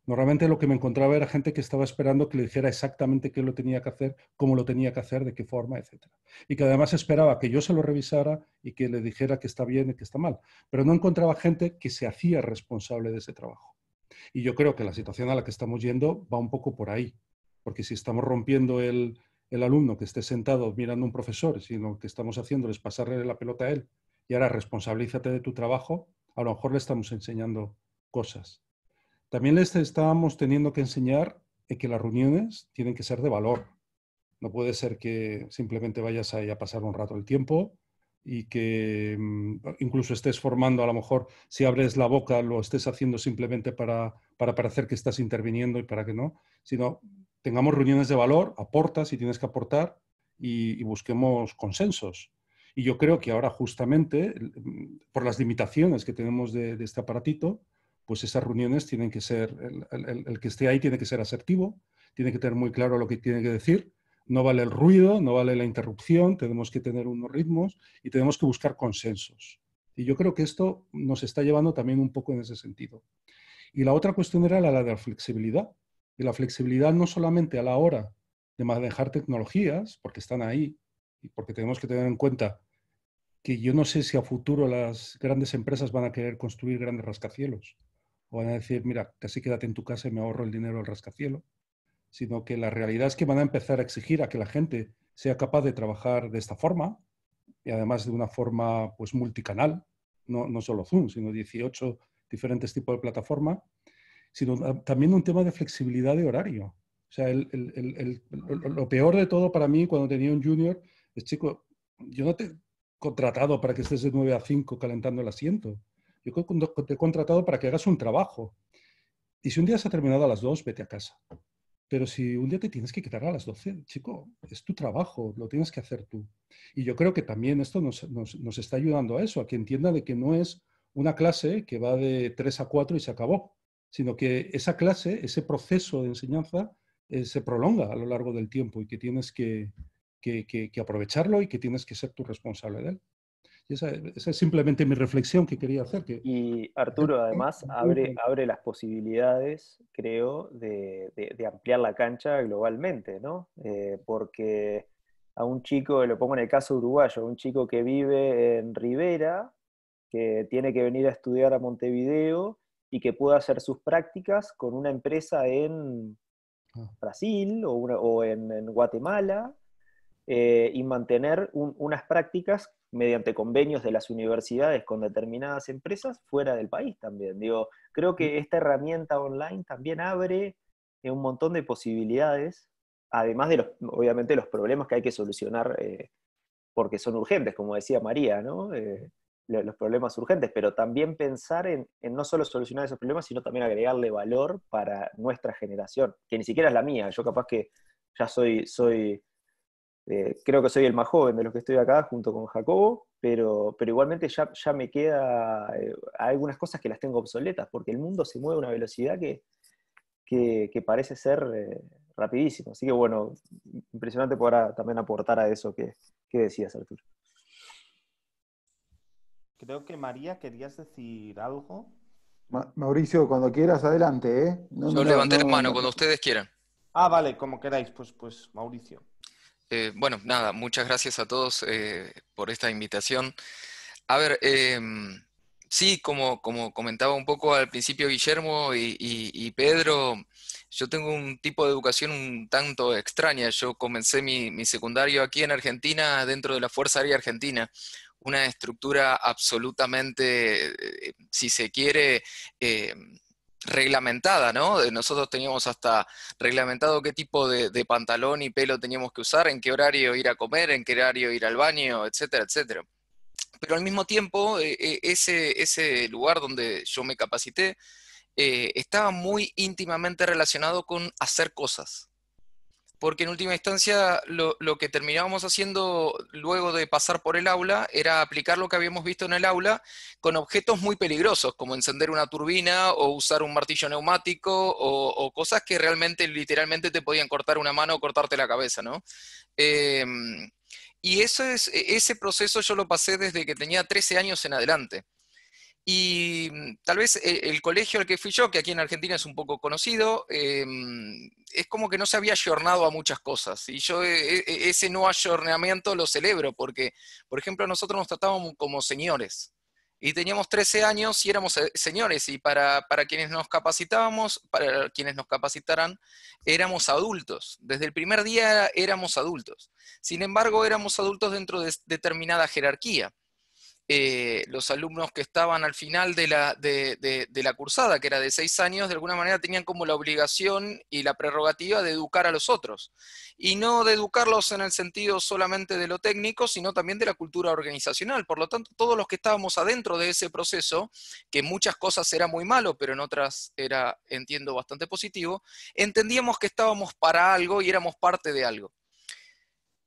Normalmente lo que me encontraba era gente que estaba esperando que le dijera exactamente qué lo tenía que hacer, cómo lo tenía que hacer, de qué forma, etc. Y que además esperaba que yo se lo revisara y que le dijera que está bien y que está mal. Pero no encontraba gente que se hacía responsable de ese trabajo. Y yo creo que la situación a la que estamos yendo va un poco por ahí. Porque si estamos rompiendo el alumno que esté sentado mirando a un profesor, sino que estamos haciendo es pasarle la pelota a él y ahora responsabilízate de tu trabajo, a lo mejor le estamos enseñando cosas. También les estábamos teniendo que enseñar que las reuniones tienen que ser de valor. No puede ser que simplemente vayas ahí a pasar un rato el tiempo y que incluso estés formando, a lo mejor si abres la boca lo estés haciendo simplemente para parecer que estás interviniendo y para que no, sino tengamos reuniones de valor, aportas si tienes que aportar y busquemos consensos. Y yo creo que ahora justamente, por las limitaciones que tenemos de este aparatito, pues esas reuniones tienen que ser, el que esté ahí tiene que ser asertivo, tiene que tener muy claro lo que tiene que decir, No vale el ruido, no vale la interrupción, tenemos que tener unos ritmos y tenemos que buscar consensos. Y yo creo que esto nos está llevando también un poco en ese sentido. Y la otra cuestión era la de la flexibilidad. Y la flexibilidad no solamente a la hora de manejar tecnologías, porque están ahí, y porque tenemos que tener en cuenta que yo no sé si a futuro las grandes empresas van a querer construir grandes rascacielos, o van a decir, mira, casi quédate en tu casa y me ahorro el dinero del rascacielos, sino que la realidad es que van a empezar a exigir a que la gente sea capaz de trabajar de esta forma, y además de una forma pues multicanal, no solo Zoom, sino 18 diferentes tipos de plataforma, sino también un tema de flexibilidad de horario. O sea, lo peor de todo para mí cuando tenía un junior es, chico, yo no te he contratado para que estés de 9 a 5 calentando el asiento. Yo te he contratado para que hagas un trabajo. Y si un día se ha terminado a las 2, vete a casa. Pero si un día te tienes que quedar a las 12, chico, es tu trabajo, lo tienes que hacer tú. Y yo creo que también esto nos está ayudando a eso, a que entienda de que no es una clase que va de 3 a 4 y se acabó, sino que esa clase, ese proceso de enseñanza, se prolonga a lo largo del tiempo y que tienes que aprovecharlo y que tienes que ser tú responsable de él. Y esa es simplemente mi reflexión que quería hacer. Y Arturo, además, abre las posibilidades, creo, de ampliar la cancha globalmente, ¿no? Porque a un chico, lo pongo en el caso uruguayo, un chico que vive en Rivera, que tiene que venir a estudiar a Montevideo y que pueda hacer sus prácticas con una empresa en Brasil o en Guatemala, y mantener unas prácticas mediante convenios de las universidades con determinadas empresas fuera del país también. Digo, creo que esta herramienta online también abre un montón de posibilidades, además de obviamente los problemas que hay que solucionar porque son urgentes, como decía María, ¿no? Los problemas urgentes, pero también pensar en no solo solucionar esos problemas, sino también agregarle valor para nuestra generación, que ni siquiera es la mía. Yo capaz que ya creo que soy el más joven de los que estoy acá, junto con Jacobo, pero igualmente ya me queda algunas cosas que las tengo obsoletas, porque el mundo se mueve a una velocidad que parece ser rapidísimo. Así que bueno, impresionante poder también aportar a eso que decías, Arturo. Creo que María, ¿querías decir algo? Mauricio, cuando quieras, adelante, ¿eh? Yo levanté la mano cuando ustedes quieran. Ah, vale, como queráis, pues Mauricio. Bueno, nada, muchas gracias a todos por esta invitación. A ver, sí, como comentaba un poco al principio Guillermo y Pedro, yo tengo un tipo de educación un tanto extraña. Yo comencé mi secundario aquí en Argentina, dentro de la Fuerza Aérea Argentina, una estructura absolutamente, si se quiere, reglamentada, ¿no? Nosotros teníamos hasta reglamentado qué tipo de pantalón y pelo teníamos que usar, en qué horario ir a comer, en qué horario ir al baño, etcétera, etcétera. Pero al mismo tiempo, ese lugar donde yo me capacité estaba muy íntimamente relacionado con hacer cosas. Porque en última instancia lo que terminábamos haciendo luego de pasar por el aula era aplicar lo que habíamos visto en el aula con objetos muy peligrosos, como encender una turbina o usar un martillo neumático o cosas que realmente, literalmente te podían cortar una mano o cortarte la cabeza, ¿no? Y ese proceso yo lo pasé desde que tenía 13 años en adelante. Y tal vez el colegio al que fui yo, que aquí en Argentina es un poco conocido, es como que no se había ayornado a muchas cosas. Y yo ese no ayornamiento lo celebro porque, por ejemplo, nosotros nos tratábamos como señores. Y teníamos 13 años y éramos señores. Y para quienes nos capacitábamos, para quienes nos capacitaran, éramos adultos. Desde el primer día éramos adultos. Sin embargo, éramos adultos dentro de determinada jerarquía. Los alumnos que estaban al final de la cursada, que era de 6 años, de alguna manera tenían como la obligación y la prerrogativa de educar a los otros. Y no de educarlos en el sentido solamente de lo técnico, sino también de la cultura organizacional. Por lo tanto, todos los que estábamos adentro de ese proceso, que en muchas cosas era muy malo, pero en otras era, entiendo, bastante positivo, entendíamos que estábamos para algo y éramos parte de algo.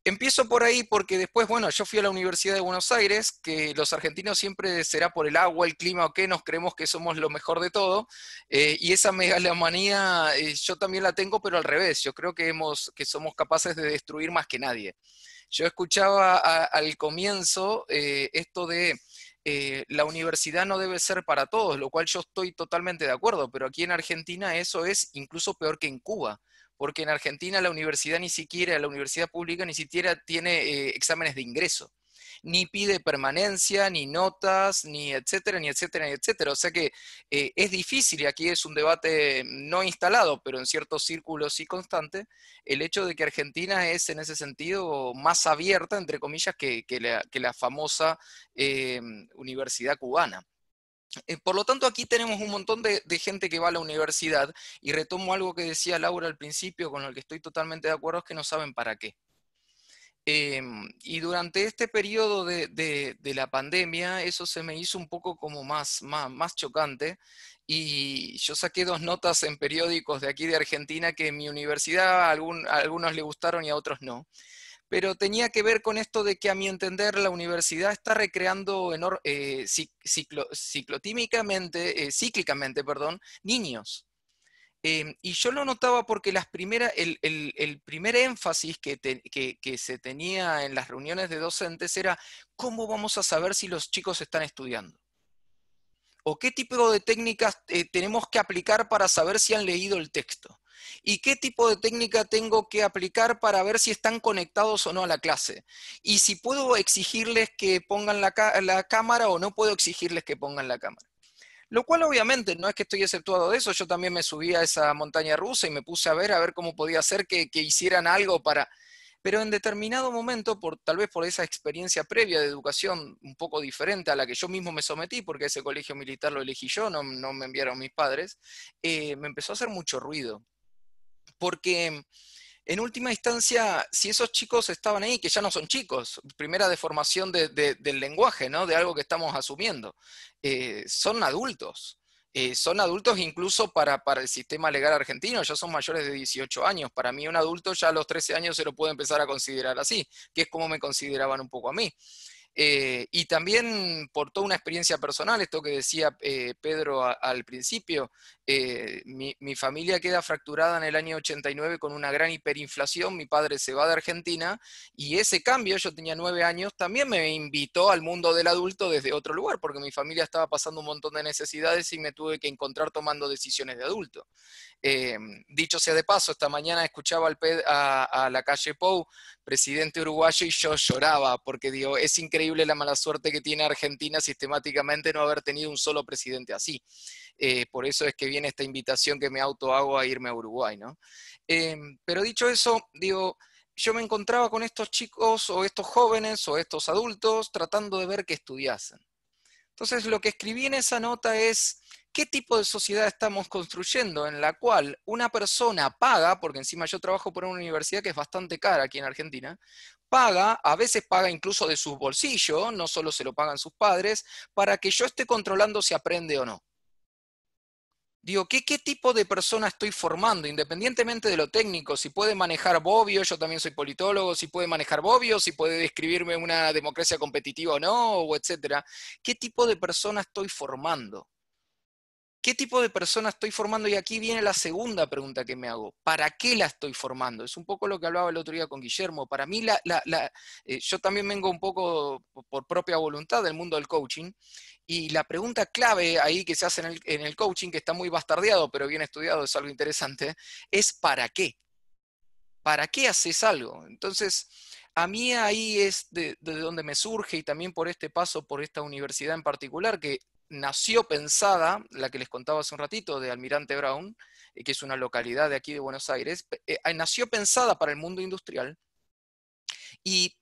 Empiezo por ahí porque después, bueno, yo fui a la Universidad de Buenos Aires, que los argentinos siempre será por el agua, el clima o qué, nos creemos que somos lo mejor de todo, y esa megalomanía yo también la tengo, pero al revés, yo creo que somos capaces de destruir más que nadie. Yo escuchaba al comienzo esto de la universidad no debe ser para todos, lo cual yo estoy totalmente de acuerdo, pero aquí en Argentina eso es incluso peor que en Cuba, porque en Argentina la universidad ni siquiera, la universidad pública ni siquiera tiene exámenes de ingreso, ni pide permanencia, ni notas, ni etcétera, ni etcétera, ni etcétera. O sea que es difícil, y aquí es un debate no instalado, pero en ciertos círculos sí constante, el hecho de que Argentina es en ese sentido más abierta, entre comillas, que la famosa universidad cubana. Por lo tanto, aquí tenemos un montón de gente que va a la universidad, y retomo algo que decía Laura al principio, con el que estoy totalmente de acuerdo, es que no saben para qué. Y durante este periodo de la pandemia, eso se me hizo un poco como más chocante, y yo saqué 2 notas en periódicos de aquí de Argentina que en mi universidad a algunos le gustaron y a otros no. Pero tenía que ver con esto de que, a mi entender, la universidad está recreando cíclicamente, perdón, niños. Y yo lo notaba porque el primer énfasis que se tenía en las reuniones de docentes era cómo vamos a saber si los chicos están estudiando. O qué tipo de técnicas tenemos que aplicar para saber si han leído el texto. ¿Y qué tipo de técnica tengo que aplicar para ver si están conectados o no a la clase? Y si puedo exigirles que pongan la cámara o no puedo exigirles que pongan la cámara. Lo cual obviamente no es que estoy exceptuado de eso, yo también me subí a esa montaña rusa y me puse a ver cómo podía hacer que hicieran algo para... Pero en determinado momento, tal vez por esa experiencia previa de educación un poco diferente a la que yo mismo me sometí, porque ese colegio militar lo elegí yo, no me enviaron mis padres, me empezó a hacer mucho ruido. Porque en última instancia, si esos chicos estaban ahí, que ya no son chicos, primera deformación del lenguaje, ¿no? De algo que estamos asumiendo, son adultos. Son adultos incluso para el sistema legal argentino, ya son mayores de 18 años. Para mí un adulto ya a los 13 años se lo puede empezar a considerar así, que es como me consideraban un poco a mí. Y también por toda una experiencia personal, esto que decía Pedro al principio, mi familia queda fracturada en el año 89 con una gran hiperinflación, mi padre se va de Argentina, y ese cambio, yo tenía 9 años, también me invitó al mundo del adulto desde otro lugar, porque mi familia estaba pasando un montón de necesidades y me tuve que encontrar tomando decisiones de adulto. Dicho sea de paso, esta mañana escuchaba a Lacalle Pou, presidente uruguayo, y yo lloraba, porque digo, es increíble la mala suerte que tiene Argentina sistemáticamente no haber tenido un solo presidente así. Por eso es que viene esta invitación que me autohago a irme a Uruguay, ¿no? Pero dicho eso, digo, yo me encontraba con estos chicos, o estos jóvenes, o estos adultos, tratando de ver qué estudiasen. Entonces, lo que escribí en esa nota es: ¿qué tipo de sociedad estamos construyendo en la cual una persona paga, porque encima yo trabajo por una universidad que es bastante cara aquí en Argentina, a veces paga incluso de su bolsillo, no solo se lo pagan sus padres, para que yo esté controlando si aprende o no? Digo, ¿qué tipo de persona estoy formando? Independientemente de lo técnico, si puede manejar Bobbio, yo también soy politólogo, si puede manejar Bobbio, si puede describirme una democracia competitiva o no, o etcétera. ¿Qué tipo de persona estoy formando? ¿Qué tipo de persona estoy formando? Y aquí viene la segunda pregunta que me hago. ¿Para qué la estoy formando? Es un poco lo que hablaba el otro día con Guillermo. Para mí, yo también vengo un poco por propia voluntad del mundo del coaching, y la pregunta clave ahí que se hace en el coaching, que está muy bastardeado, pero bien estudiado, es algo interesante, es ¿para qué? ¿Para qué haces algo? Entonces, a mí ahí es de donde me surge, y también por este paso por esta universidad en particular, que nació pensada, la que les contaba hace un ratito, de Almirante Brown, que es una localidad de aquí de Buenos Aires, nació pensada para el mundo industrial, y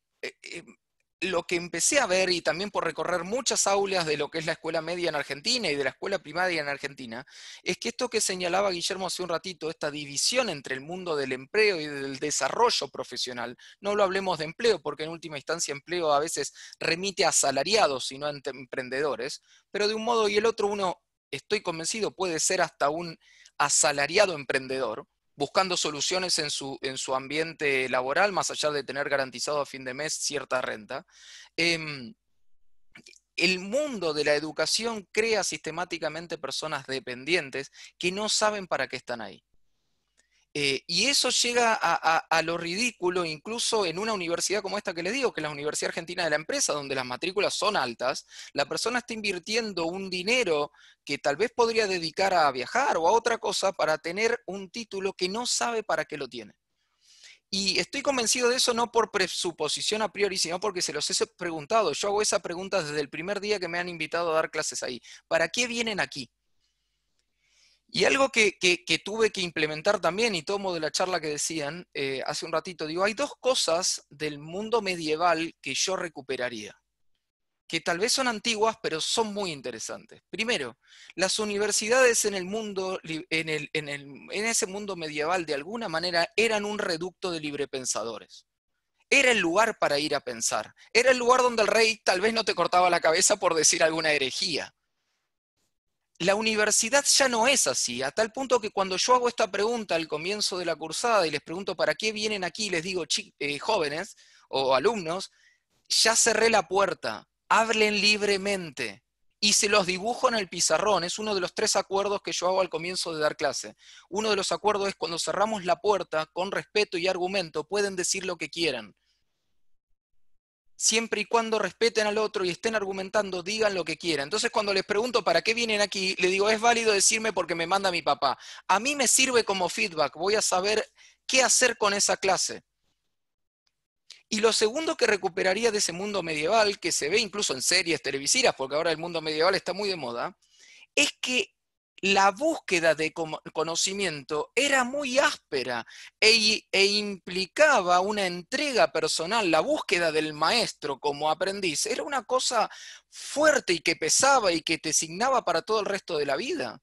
lo que empecé a ver, y también por recorrer muchas aulas de lo que es la escuela media en Argentina y de la escuela primaria en Argentina, es que esto que señalaba Guillermo hace un ratito, esta división entre el mundo del empleo y del desarrollo profesional, no lo hablemos de empleo, porque en última instancia empleo a veces remite a asalariados y no a emprendedores, pero de un modo y el otro uno, estoy convencido, puede ser hasta un asalariado emprendedor, buscando soluciones en su ambiente laboral, más allá de tener garantizado a fin de mes cierta renta. El mundo de la educación crea sistemáticamente personas dependientes que no saben para qué están ahí. Y eso llega a lo ridículo, incluso en una universidad como esta que les digo, que es la Universidad Argentina de la Empresa, donde las matrículas son altas, la persona está invirtiendo un dinero que tal vez podría dedicar a viajar o a otra cosa para tener un título que no sabe para qué lo tiene. Y estoy convencido de eso no por presuposición a priori, sino porque se los he preguntado. Yo hago esa pregunta desde el primer día que me han invitado a dar clases ahí. ¿Para qué vienen aquí? Y algo que tuve que implementar también, y tomo de la charla que decían hace un ratito, digo, hay dos cosas del mundo medieval que yo recuperaría, que tal vez son antiguas, pero son muy interesantes. Primero, las universidades en el mundo, en ese mundo medieval, de alguna manera, eran un reducto de librepensadores. Era el lugar para ir a pensar. Era el lugar donde el rey tal vez no te cortaba la cabeza por decir alguna herejía. La universidad ya no es así, a tal punto que cuando yo hago esta pregunta al comienzo de la cursada y les pregunto para qué vienen aquí, les digo, jóvenes o alumnos, ya cerré la puerta, hablen libremente. Y se los dibujo en el pizarrón, es uno de los 3 acuerdos que yo hago al comienzo de dar clase. Uno de los acuerdos es cuando cerramos la puerta, con respeto y argumento, pueden decir lo que quieran. Siempre y cuando respeten al otro y estén argumentando, digan lo que quieran. Entonces, cuando les pregunto para qué vienen aquí, les digo, es válido decirme porque me manda mi papá. A mí me sirve como feedback, voy a saber qué hacer con esa clase. Y lo segundo que recuperaría de ese mundo medieval, que se ve incluso en series televisivas, porque ahora el mundo medieval está muy de moda, es que la búsqueda de conocimiento era muy áspera e implicaba una entrega personal. La búsqueda del maestro como aprendiz era una cosa fuerte y que pesaba y que te signaba para todo el resto de la vida.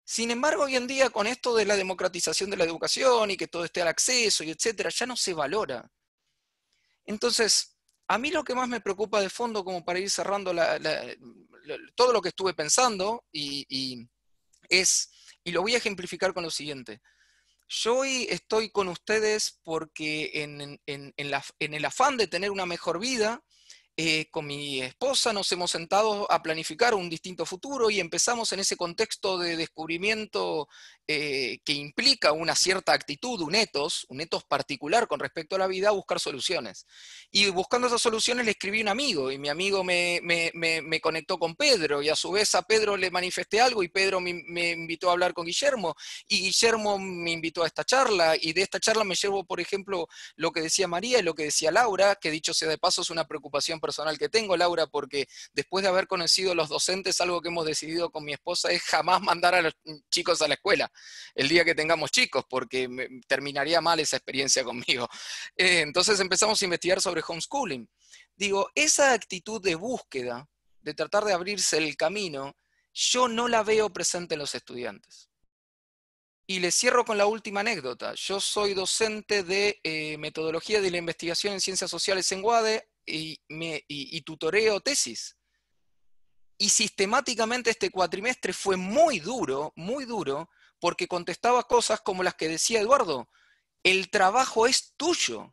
Sin embargo, hoy en día, con esto de la democratización de la educación y que todo esté al acceso y etcétera, ya no se valora. Entonces, a mí lo que más me preocupa de fondo, como para ir cerrando todo lo que estuve pensando, y lo voy a ejemplificar con lo siguiente. Yo hoy estoy con ustedes porque en el afán de tener una mejor vida, con mi esposa nos hemos sentado a planificar un distinto futuro y empezamos en ese contexto de descubrimiento que implica una cierta actitud, un ethos particular con respecto a la vida, a buscar soluciones. Y buscando esas soluciones le escribí a un amigo, y mi amigo me conectó con Pedro, y a su vez a Pedro le manifesté algo, y Pedro me invitó a hablar con Guillermo, y Guillermo me invitó a esta charla, y de esta charla me llevo, por ejemplo, lo que decía María y lo que decía Laura, que dicho sea de paso es una preocupación personal que tengo, Laura, porque después de haber conocido a los docentes, algo que hemos decidido con mi esposa es jamás mandar a los chicos a la escuela el día que tengamos chicos, porque terminaría mal esa experiencia conmigo. Entonces empezamos a investigar sobre homeschooling. Digo, esa actitud de búsqueda, de tratar de abrirse el camino, yo no la veo presente en los estudiantes. Y les cierro con la última anécdota. Yo soy docente de metodología de la investigación en ciencias sociales en UADE y tutoreo tesis. Y sistemáticamente este cuatrimestre fue muy duro, porque contestaba cosas como las que decía Eduardo. El trabajo es tuyo.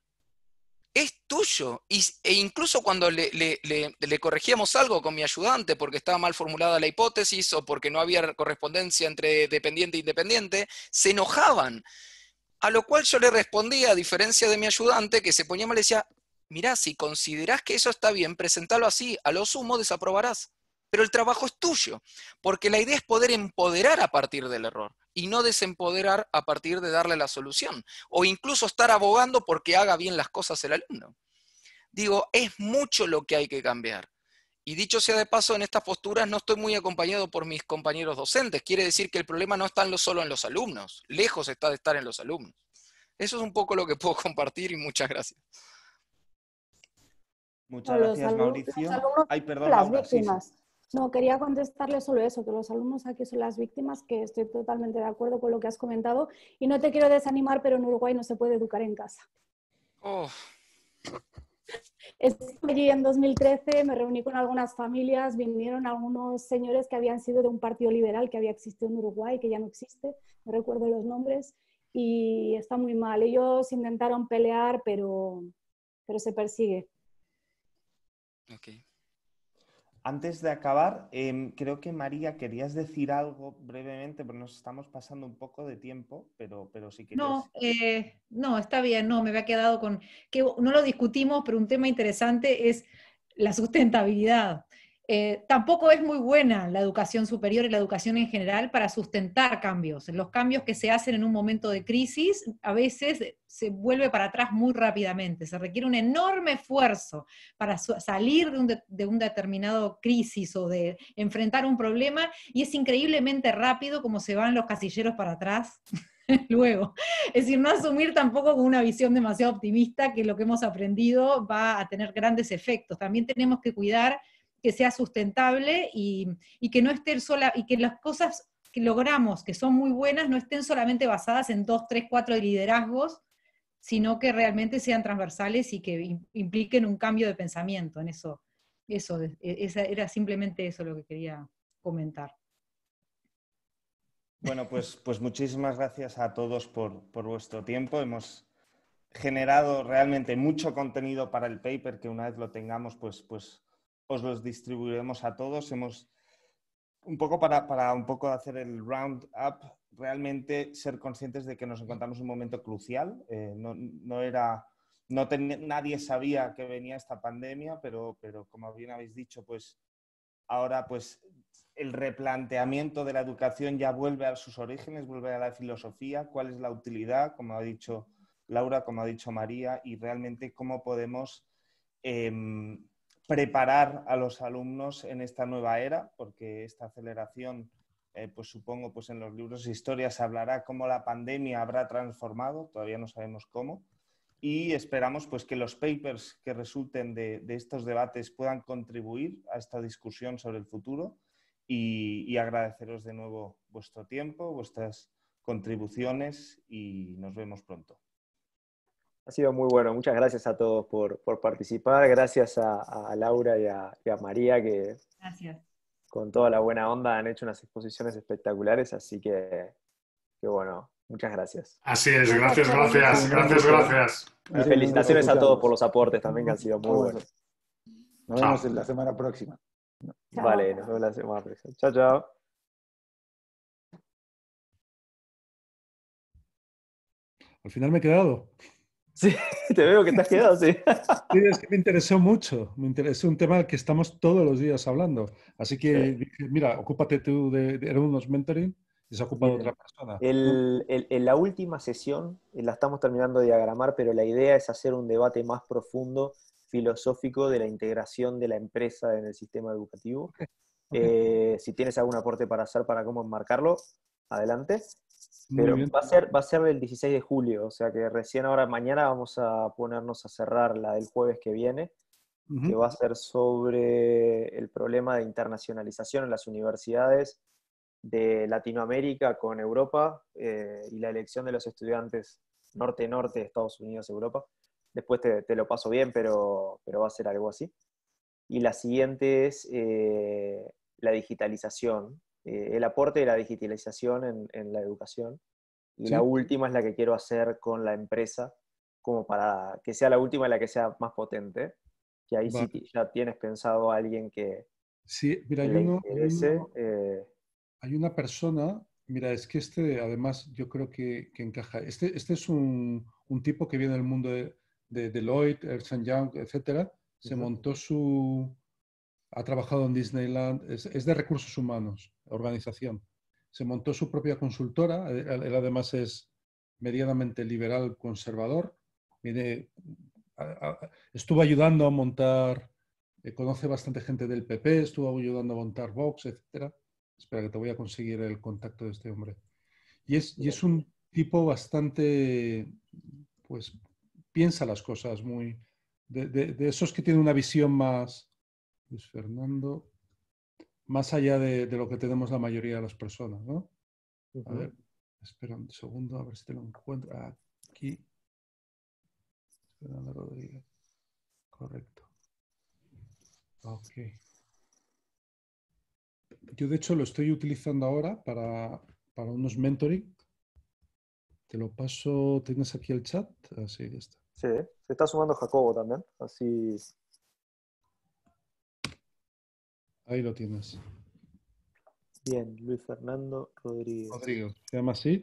Es tuyo. E incluso cuando le corregíamos algo con mi ayudante porque estaba mal formulada la hipótesis o porque no había correspondencia entre dependiente e independiente, se enojaban. A lo cual yo le respondía, a diferencia de mi ayudante, que se ponía mal y decía, mirá, si considerás que eso está bien, presentalo así, a lo sumo desaprobarás. Pero el trabajo es tuyo, porque la idea es poder empoderar a partir del error y no desempoderar a partir de darle la solución, o incluso estar abogando porque haga bien las cosas el alumno. Digo, es mucho lo que hay que cambiar. Y dicho sea de paso, en estas posturas no estoy muy acompañado por mis compañeros docentes. Quiere decir que el problema no está solo en los alumnos, lejos está de estar en los alumnos. Eso es un poco lo que puedo compartir y muchas gracias. Muchas gracias, Mauricio. Ay, perdón, las Laura, víctimas. Sí. No, quería contestarle solo eso, que los alumnos aquí son las víctimas, que estoy totalmente de acuerdo con lo que has comentado. Y no te quiero desanimar, pero en Uruguay no se puede educar en casa. Oh. Estuve allí en 2013, me reuní con algunas familias, vinieron algunos señores que habían sido de un partido liberal que había existido en Uruguay, que ya no existe, no recuerdo los nombres, y está muy mal. Ellos intentaron pelear, pero se persigue. Okay. Antes de acabar, creo que María querías decir algo brevemente, pero nos estamos pasando un poco de tiempo, pero si querías... No, está bien, no, me había quedado con, que no lo discutimos, pero un tema interesante es la sustentabilidad. Tampoco es muy buena la educación superior y la educación en general para sustentar cambios. Los cambios que se hacen en un momento de crisis a veces se vuelve para atrás muy rápidamente. Se requiere un enorme esfuerzo para salir de un determinado crisis o de enfrentar un problema, y es increíblemente rápido como se van los casilleros para atrás luego. Es decir, no asumir tampoco con una visión demasiado optimista que lo que hemos aprendido va a tener grandes efectos. También tenemos que cuidar que sea sustentable y que no esté sola, y que las cosas que logramos, que son muy buenas, no estén solamente basadas en 2, 3, 4 liderazgos, sino que realmente sean transversales y que impliquen un cambio de pensamiento en eso. Era simplemente eso lo que quería comentar. Bueno, pues muchísimas gracias a todos por vuestro tiempo. Hemos generado realmente mucho contenido para el paper, que una vez lo tengamos, pues os los distribuiremos a todos. Hemos un poco para un poco hacer el round up, realmente ser conscientes de que nos encontramos en un momento crucial. Nadie sabía que venía esta pandemia, pero como bien habéis dicho, pues ahora pues el replanteamiento de la educación ya vuelve a sus orígenes, vuelve a la filosofía, cuál es la utilidad, como ha dicho Laura, como ha dicho María, y realmente cómo podemos preparar a los alumnos en esta nueva era, porque esta aceleración, pues supongo, pues en los libros de historia se hablará cómo la pandemia habrá transformado, todavía no sabemos cómo, y esperamos pues que los papers que resulten de estos debates puedan contribuir a esta discusión sobre el futuro, y agradeceros de nuevo vuestro tiempo, vuestras contribuciones, y nos vemos pronto. Ha sido muy bueno. Muchas gracias a todos por participar. Gracias a Laura y a María, que Gracias. Con toda la buena onda han hecho unas exposiciones espectaculares, así que bueno, muchas gracias. Así es, gracias. Y felicitaciones a todos por los aportes también, que han sido muy buenos. Nos vemos en la semana próxima. Vale, nos vemos la semana próxima. Chao, chao. Al final me he quedado. Sí, te veo que te has quedado, sí. Sí, es que me interesó mucho. Me interesó un tema del que estamos todos los días hablando. Así que dije, mira, ocúpate tú de unos mentoring y se ocupa de otra persona. En la última sesión la estamos terminando de diagramar, pero la idea es hacer un debate más profundo, filosófico, de la integración de la empresa en el sistema educativo. Si tienes algún aporte para hacer para cómo enmarcarlo, adelante. Pero va a ser el 16 de julio, o sea que recién ahora, mañana vamos a ponernos a cerrar la del jueves que viene, que va a ser sobre el problema de internacionalización en las universidades de Latinoamérica con Europa, y la elección de los estudiantes norte-norte de Estados Unidos-Europa. Después te lo paso bien, pero va a ser algo así. Y la siguiente es la digitalización, el aporte de la digitalización en la educación. Y la última es la que quiero hacer con la empresa, como para que sea la última y la que sea más potente. Que ahí sí ya tienes pensado a alguien que mira, le interese. Hay una persona, mira, es que además yo creo que encaja. Este es un tipo que viene del mundo de Deloitte, Ernst & Young, etc. Se montó ha trabajado en Disneyland, es de recursos humanos, organización. Se montó su propia consultora, él además es medianamente liberal conservador. Estuvo ayudando a montar, conoce bastante gente del PP, estuvo ayudando a montar Vox, etc. Espera, que te voy a conseguir el contacto de este hombre. Y es un tipo bastante, pues, piensa las cosas muy... De esos que tienen una visión más... Luis Fernando, más allá de lo que tenemos la mayoría de las personas, ¿no? A ver, espera un segundo, a ver si te lo encuentro. Aquí. Fernando Rodríguez. Correcto. Ok. Yo, de hecho, lo estoy utilizando ahora para unos mentoring. Te lo paso. ¿Tienes aquí el chat? Ah, sí, ya está. Sí, se está sumando Jacobo también, así. Ahí lo tienes. Bien, Luis Fernando Rodríguez. Rodrigo, se llama así.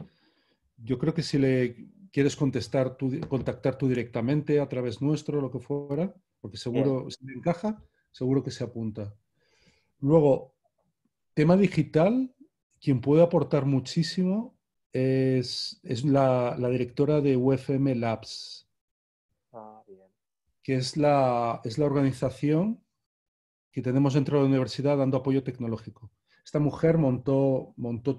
Yo creo que si le quieres contactar tú directamente a través nuestro, lo que fuera, porque seguro, si le encaja, seguro que se apunta. Luego, tema digital, quien puede aportar muchísimo es la directora de UFM Labs, Ah, bien. que es la organización que tenemos dentro de la universidad dando apoyo tecnológico. Esta mujer montó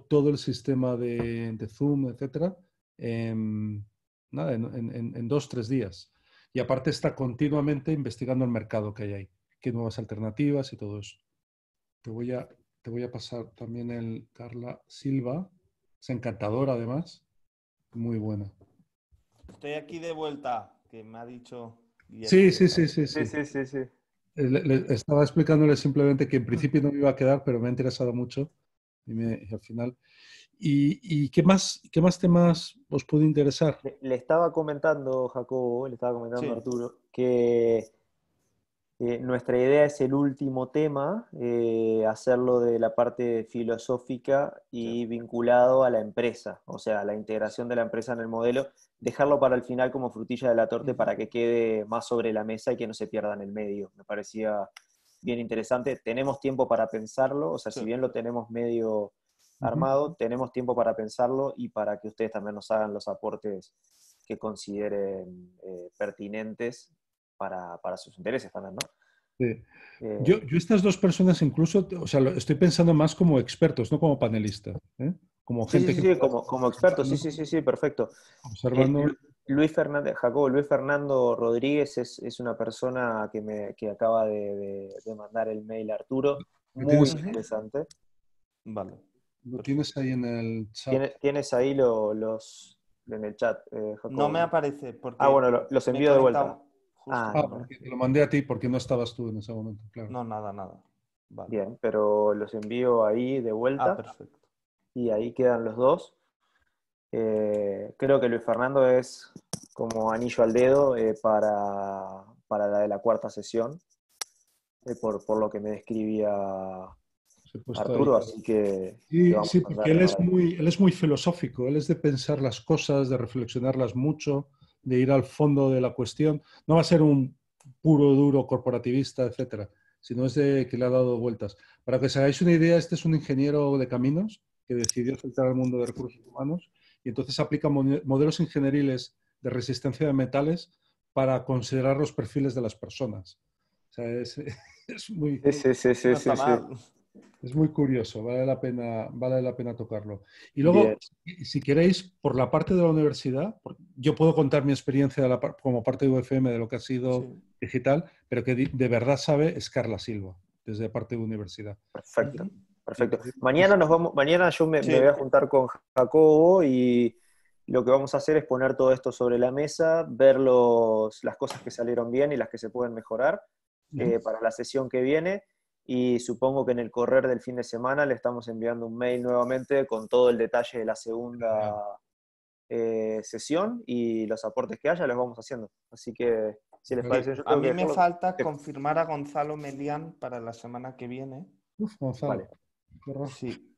todo el sistema de Zoom, etcétera, en 2-3 días. Y aparte está continuamente investigando el mercado que hay ahí, qué nuevas alternativas y todo eso. Te voy a pasar también el Carla Silva, es encantadora además, muy buena. Estoy aquí de vuelta, que me ha dicho Guillermo. Sí. Sí. Estaba explicándole simplemente que en principio no me iba a quedar, pero me ha interesado mucho y al final. ¿Y qué más temas os puede interesar? Le estaba comentando, Jacobo, le estaba comentando a Arturo, que nuestra idea es el último tema, hacerlo de la parte filosófica y vinculado a la empresa, o sea, a la integración de la empresa en el modelo, dejarlo para el final como frutilla de la torta para que quede más sobre la mesa y que no se pierda en el medio. Me parecía bien interesante. Tenemos tiempo para pensarlo, o sea, si bien lo tenemos medio armado, tenemos tiempo para pensarlo y para que ustedes también nos hagan los aportes que consideren pertinentes para sus intereses también, ¿no? Sí. Yo estas dos personas incluso, o sea, estoy pensando más como expertos, no como panelistas, ¿eh? Como gente Sí, como expertos, sí, perfecto. Observando. Luis Fernando Rodríguez es una persona que acaba de mandar el mail a Arturo, muy interesante. Vale. Lo tienes ahí en el chat. Tienes ahí en el chat, Jacobo. No me aparece porque bueno, los envío de vuelta. Porque te lo mandé a ti porque no estabas tú en ese momento, claro. No, nada. Vale. Bien, pero los envío ahí de vuelta. Perfecto. Y ahí quedan los dos. Creo que Luis Fernando es como anillo al dedo para la de la cuarta sesión, por lo que me describía Arturo, así que... Sí, porque él es muy filosófico, él es de pensar las cosas, de reflexionarlas mucho, de ir al fondo de la cuestión. No va a ser un puro, duro corporativista, etcétera, sino es de que le ha dado vueltas. Para que os hagáis una idea, este es un ingeniero de caminos que decidió saltar al mundo de recursos humanos y entonces aplica modelos ingenieriles de resistencia de metales para considerar los perfiles de las personas. O sea, es muy... Es muy curioso, vale la pena tocarlo. Y luego, si queréis, por la parte de la universidad, yo puedo contar mi experiencia como parte de UFM de lo que ha sido digital, pero que de verdad sabe es Carla Silva, desde parte de universidad. Perfecto. Mañana yo me voy a juntar con Jacobo y lo que vamos a hacer es poner todo esto sobre la mesa, ver las cosas que salieron bien y las que se pueden mejorar para la sesión que viene. Y supongo que en el correr del fin de semana le estamos enviando un mail nuevamente con todo el detalle de la segunda sesión y los aportes que haya los vamos haciendo. Así que, si les parece... A mí me falta confirmar a Gonzalo Melián para la semana que viene. Gonzalo. Vale. Sí.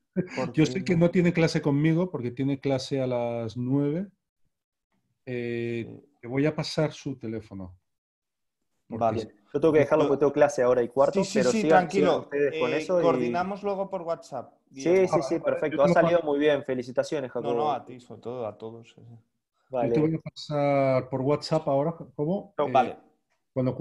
Yo sé que no tiene clase conmigo porque tiene clase a las 9. Te voy a pasar su teléfono. Vale. Yo tengo que dejarlo porque tengo clase ahora y cuarto, pero sigan ustedes con eso. Coordinamos luego por WhatsApp. Sí, perfecto. Ha salido muy bien. Felicitaciones, Jacobo. No, a ti, sobre todo a todos. Vale. Yo te voy a pasar por WhatsApp ahora, ¿cómo? Vale. Cuando